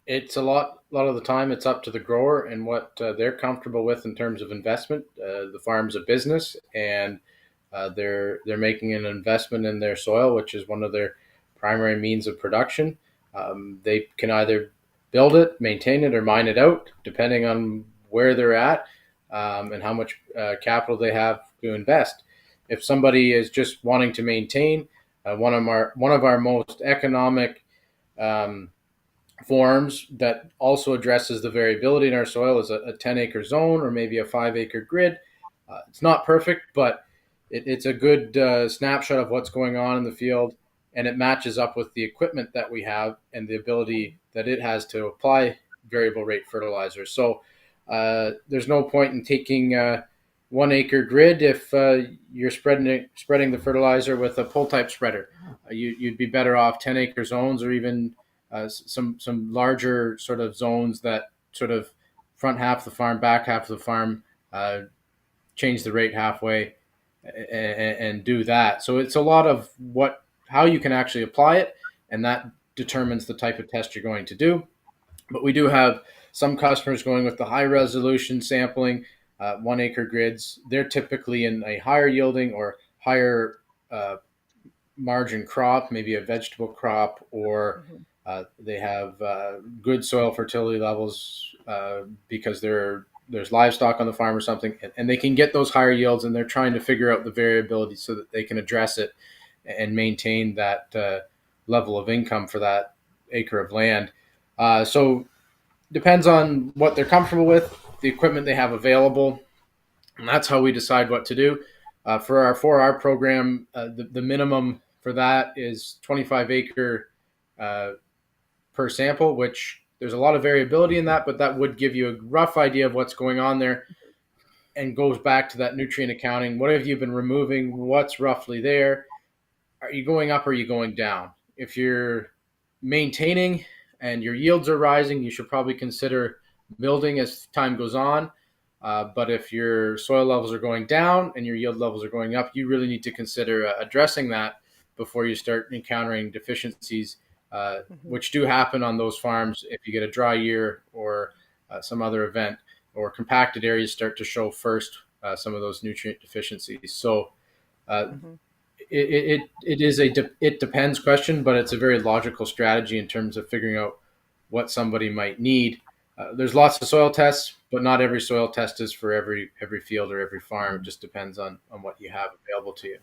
B: It's a lot of the time it's up to the grower and what they're comfortable with in terms of investment. The farm's a business, and they're making an investment in their soil, which is one of their primary means of production. They can either build it, maintain it, or mine it out, depending on where they're at and how much capital they have to invest. If somebody is just wanting to maintain, one of our most economic forms that also addresses the variability in our soil is a 10-acre zone or maybe a 5-acre grid. It's not perfect, but it's a good snapshot of what's going on in the field, and it matches up with the equipment that we have and the ability that it has to apply variable rate fertilizer. So there's no point in taking 1-acre grid if you're spreading the fertilizer with a pull type spreader. You'd be better off 10-acre zones, or even some larger sort of zones that sort of front half of the farm, back half of the farm, change the rate halfway and do that. So it's a lot of how you can actually apply it, and that determines the type of test you're going to do. But we do have some customers going with the high resolution sampling, 1 acre grids, they're typically in a higher yielding or higher margin crop, maybe a vegetable crop, or they have good soil fertility levels because there's livestock on the farm or something, and they can get those higher yields, and they're trying to figure out the variability so that they can address it and maintain that level of income for that acre of land. So depends on what they're comfortable with, the equipment they have available, and that's how we decide what to do. For our 4R program, the minimum for that is 25 acre per sample, which there's a lot of variability in that, but that would give you a rough idea of what's going on there, and goes back to that nutrient accounting. What have you been removing? What's roughly there? Are you going up or are you going down? If you're maintaining and your yields are rising, you should probably consider building as time goes on. But if your soil levels are going down and your yield levels are going up, you really need to consider addressing that before you start encountering deficiencies, which do happen on those farms if you get a dry year or some other event, or compacted areas start to show first some of those nutrient deficiencies. So it is it depends question, but it's a very logical strategy in terms of figuring out what somebody might need. There's lots of soil tests, but not every soil test is for every field or every farm. It just depends on what you have available to you.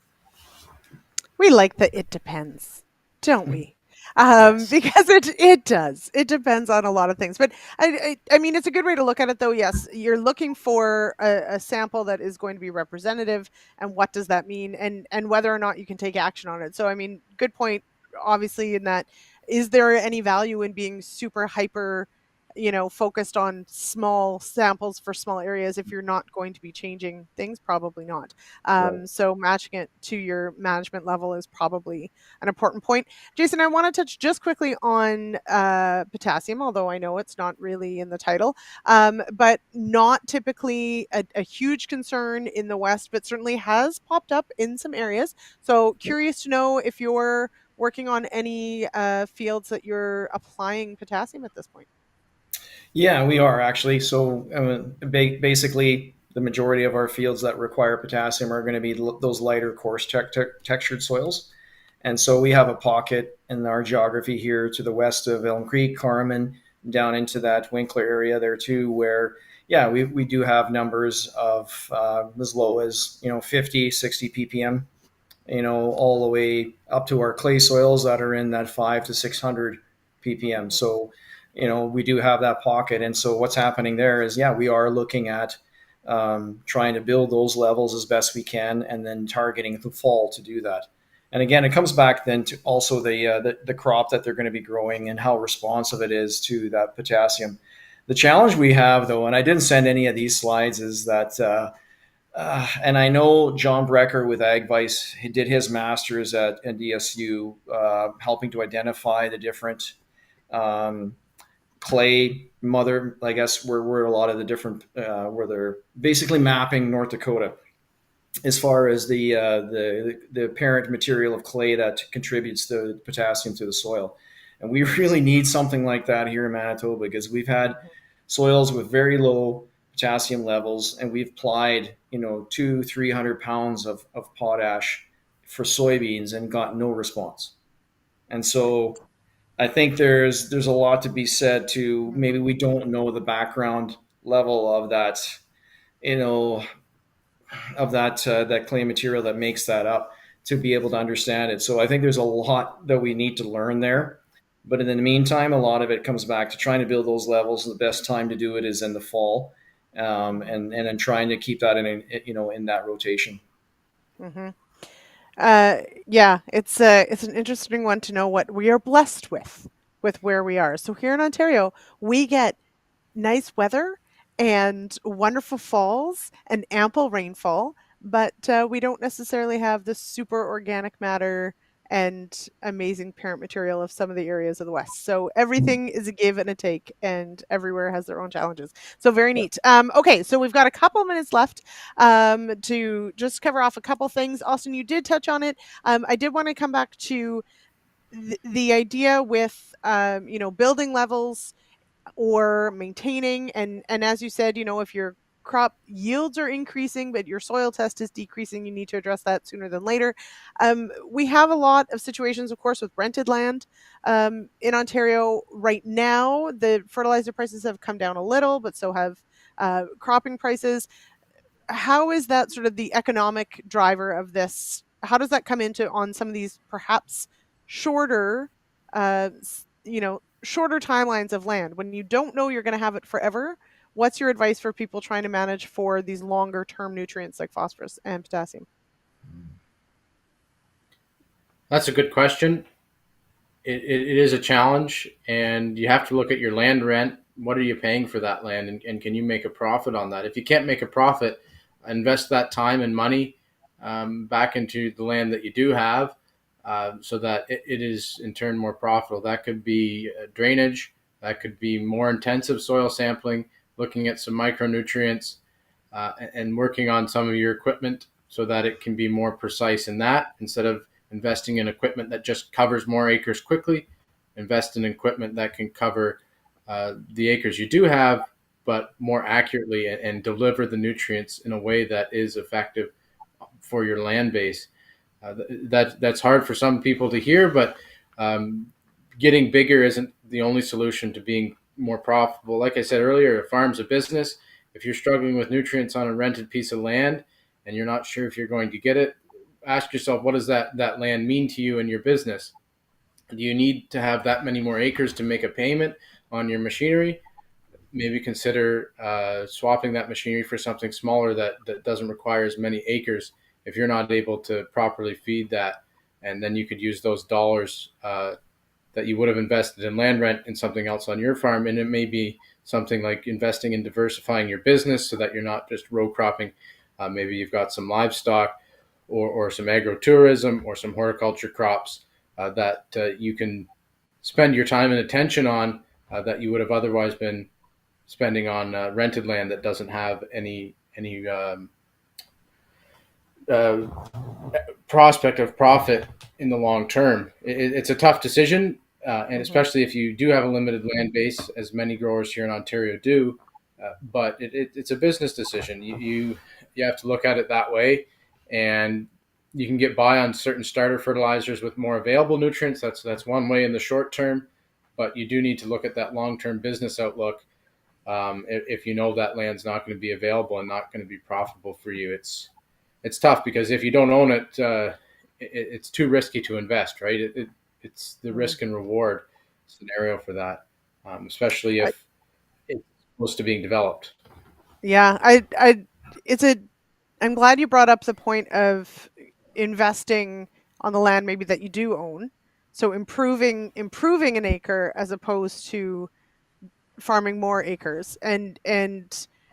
A: We like the it depends, don't we?
B: Yes.
A: Because it does. It depends on a lot of things. But I mean, it's a good way to look at it, though. Yes, you're looking for a sample that is going to be representative, and what does that mean, and whether or not you can take action on it. So, I mean, good point. Obviously, in that, is there any value in being super hyper, focused on small samples for small areas if you're not going to be changing things? Probably not.
B: Right.
A: So matching it to your management level is probably an important point. Jason, I want to touch just quickly on potassium, although I know it's not really in the title, but not typically a huge concern in the West, but certainly has popped up in some areas. So curious to know if you're working on any fields that you're applying potassium at this point.
C: Yeah, we are actually. So basically, the majority of our fields that require potassium are going to be those lighter, coarse textured soils. And so we have a pocket in our geography here to the west of Elm Creek, Carmen, down into that Winkler area there too, where, yeah, we do have numbers of as low as, 50, 60 ppm, all the way up to our clay soils that are in that 5 to 600 ppm. So, we do have that pocket. And so what's happening there is, yeah, we are looking at trying to build those levels as best we can, and then targeting the fall to do that. And again, it comes back then to also the crop that they're going to be growing and how responsive it is to that potassium. The challenge we have, though, and I didn't send any of these slides, is that, and I know John Brecker with AgVice, he did his master's at DSU, helping to identify the different clay mother, I guess, where a lot of the different, where they're basically mapping North Dakota as far as the parent material of clay that contributes the potassium to the soil. And we really need something like that here in Manitoba, because we've had soils with very low potassium levels, and we've applied 200-300 pounds of potash for soybeans and got no response. And so I think there's a lot to be said to, maybe we don't know the background level of that, that clay material that makes that up, to be able to understand it. So I think there's a lot that we need to learn there. But in the meantime, a lot of it comes back to trying to build those levels. The best time to do it is in the fall, and then trying to keep that in that rotation.
A: Mm-hmm. Yeah, it's an interesting one to know what we are blessed with where we are. So here in Ontario, we get nice weather and wonderful falls and ample rainfall, but we don't necessarily have the super organic matter and amazing parent material of some of the areas of the West. So everything is a give and a take, and everywhere has their own challenges. So very neat. Okay, so we've got a couple minutes left to just cover off a couple things. Austin, you did touch on it. I did want to come back to the idea with building levels or maintaining, and as you said, if you're crop yields are increasing, but your soil test is decreasing, you need to address that sooner than later. We have a lot of situations, of course, with rented land in Ontario right now. The fertilizer prices have come down a little, but so have cropping prices. How is that sort of the economic driver of this? How does that come into on some of these perhaps shorter, shorter timelines of land when you don't know you're going to have it forever? What's your advice for people trying to manage for these longer term nutrients like phosphorus and potassium?
B: That's a good question. It is a challenge, and you have to look at your land rent. What are you paying for that land, and can you make a profit on that? If you can't make a profit, invest that time and money back into the land that you do have, so that it is in turn more profitable. That could be drainage, that could be more intensive soil sampling, looking at some micronutrients, and working on some of your equipment so that it can be more precise in that, instead of investing in equipment that just covers more acres quickly. Invest in equipment that can cover the acres you do have, but more accurately, and deliver the nutrients in a way that is effective for your land base. That's hard for some people to hear, but getting bigger isn't the only solution to being more profitable. Like I said earlier, a farm's a business. If you're struggling with nutrients on a rented piece of land and you're not sure if you're going to get it, ask yourself, what does that land mean to you and your business? Do you need to have that many more acres to make a payment on your machinery? Maybe consider swapping that machinery for something smaller that doesn't require as many acres if you're not able to properly feed that. And then you could use those dollars that you would have invested in land rent in something else on your farm. And it may be something like investing in diversifying your business so that you're not just row cropping. Maybe you've got some livestock, or some agrotourism, or some horticulture crops that you can spend your time and attention on that you would have otherwise been spending on rented land that doesn't have any prospect of profit in the long term. It's a tough decision, and especially if you do have a limited land base, as many growers here in Ontario do. But it's a business decision. You have to look at it that way. And you can get by on certain starter fertilizers with more available nutrients. That's one way in the short term, but you do need to look at that long-term business outlook. If you know that land's not going to be available and not going to be profitable for you, it's tough, because if you don't own it, it's too risky to invest, right? It's the risk and reward scenario for that, especially if it's close to being developed.
A: Yeah, I'm glad you brought up the point of investing on the land maybe that you do own. So improving an acre as opposed to farming more acres. And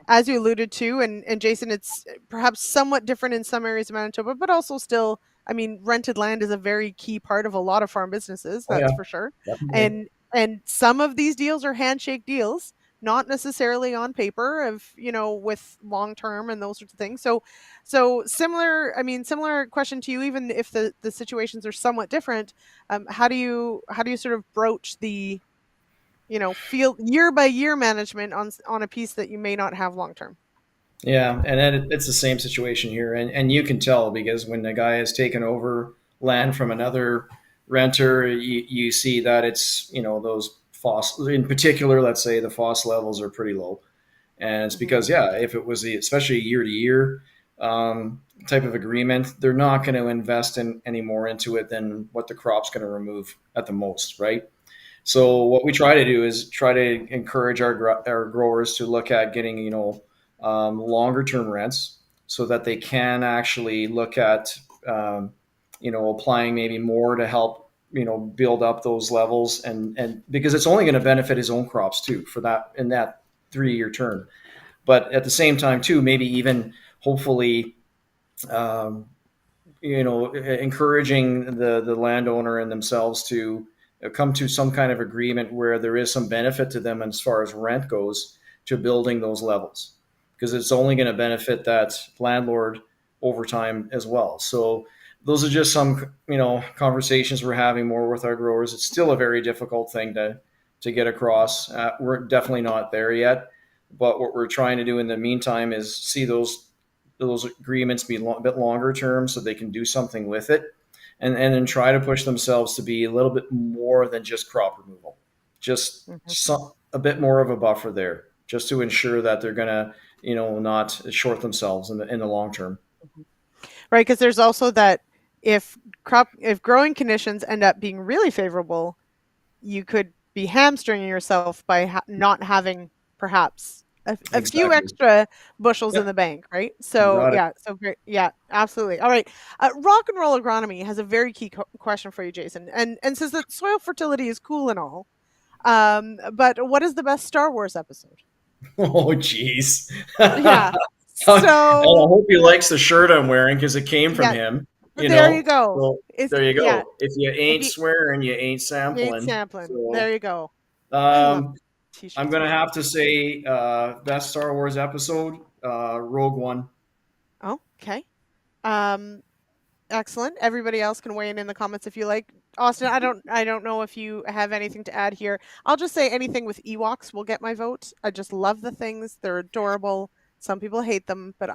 A: as you alluded to, and Jason, it's perhaps somewhat different in some areas of Manitoba, but also still, I mean, rented land is a very key part of a lot of farm businesses, that's for sure.
C: Definitely.
A: And some of these deals are handshake deals, not necessarily on paper of, with long term and those sorts of things. So similar question to you, even if the situations are somewhat different. How do you sort of broach the field year by year management on a piece that you may not have long term?
C: Yeah, and then it's the same situation here, and you can tell because when the guy has taken over land from another renter, you see that it's those phos, in particular, let's say the phos levels are pretty low, and it's because if it was especially year to year type of agreement, they're not going to invest in any more into it than what the crop's going to remove at the most, right? So what we try to do is try to encourage our growers to look at getting longer term rents so that they can actually look at applying maybe more to help build up those levels, and because it's only going to benefit his own crops too for that in that 3-year term. But at the same time too, maybe even hopefully encouraging the landowner and themselves to come to some kind of agreement where there is some benefit to them as far as rent goes to building those levels, because it's only going to benefit that landlord over time as well. So those are just some conversations we're having more with our growers. It's still a very difficult thing to get across. We're definitely not there yet, But what we're trying to do in the meantime is see those agreements be a bit longer term so they can do something with it, and then try to push themselves to be a little bit more than just crop removal, just a bit more of a buffer there, just to ensure that they're going to, not short themselves in the long term.
A: Right, because there's also that if growing conditions end up being really favorable, you could be hamstringing yourself by not having perhaps a few extra bushels in the bank, right? So yeah, so great, yeah, absolutely. All right, Rock and Roll Agronomy has a very key question for you, Jason, and says that soil fertility is cool and all, but what is the best Star Wars episode?
C: Oh, geez.
A: Yeah.
C: So I hope he likes the shirt I'm wearing because it came from him.
A: There you go.
C: So there you go.
A: Yeah.
C: If you ain't swearing, you ain't sampling.
A: You ain't sampling.
C: So,
A: there you go.
C: I'm going to have to say best Star Wars episode, Rogue One.
A: Oh, okay. Excellent. Everybody else can weigh in the comments if you like. Austin, I don't know if you have anything to add here. I'll just say anything with Ewoks will get my vote. I just love the things. They're adorable. Some people hate them, but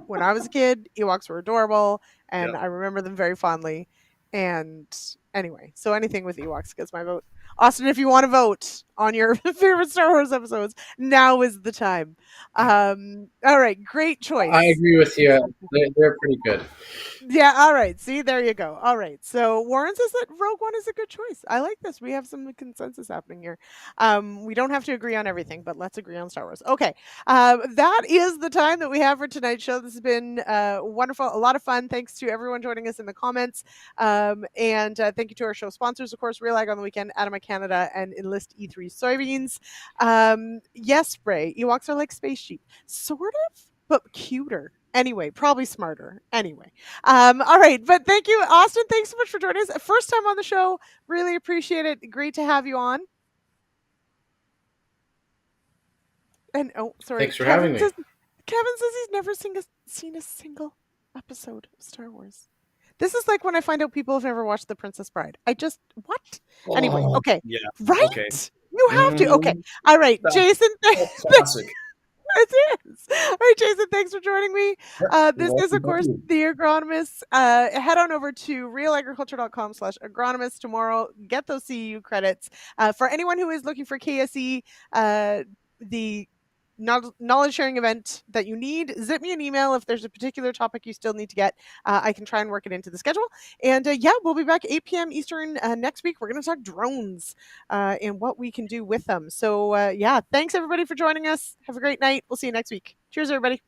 A: when I was a kid, Ewoks were adorable, and I remember them very fondly. And anyway, so anything with Ewoks gets my vote. Austin, if you want to vote on your favorite Star Wars episodes, now is the time. All right, great choice.
B: I agree with you. They're pretty good.
A: Yeah, all right. See, there you go. All right. So Warren says that Rogue One is a good choice. I like this. We have some consensus happening here. We don't have to agree on everything, but let's agree on Star Wars. Okay. That is the time that we have for tonight's show. This has been wonderful, a lot of fun. Thanks to everyone joining us in the comments. And thank you to our show sponsors, of course, RealAg on the weekend, Adama Canada, and Enlist E3 soybeans. Yes, Spray. Ewoks are like space sheep. Sort of, but cuter. Anyway, probably smarter. Anyway. All right. But thank you, Austin. Thanks so much for joining us. First time on the show. Really appreciate it. Great to have you on. And sorry.
B: Thanks for having me.
A: Kevin says he's never seen a single episode of Star Wars. This is like when I find out people have never watched The Princess Bride. What? Anyway, okay.
C: Yeah.
A: Right?
C: Okay.
A: You have to. Okay. All right. Jason.
C: Classic.
A: It is. All right, Jason, thanks for joining me. This is, of course, The Agronomists. Head on over to realagriculture.com/agronomists tomorrow. Get those CEU credits. For anyone who is looking for KSE, the knowledge sharing event that you need, zip me an email if there's a particular topic you still need to get. I can try and work it into the schedule. And we'll be back 8 p.m. Eastern next week. We're going to talk drones and what we can do with them. So thanks everybody for joining us. Have a great night. We'll see you next week. Cheers, everybody.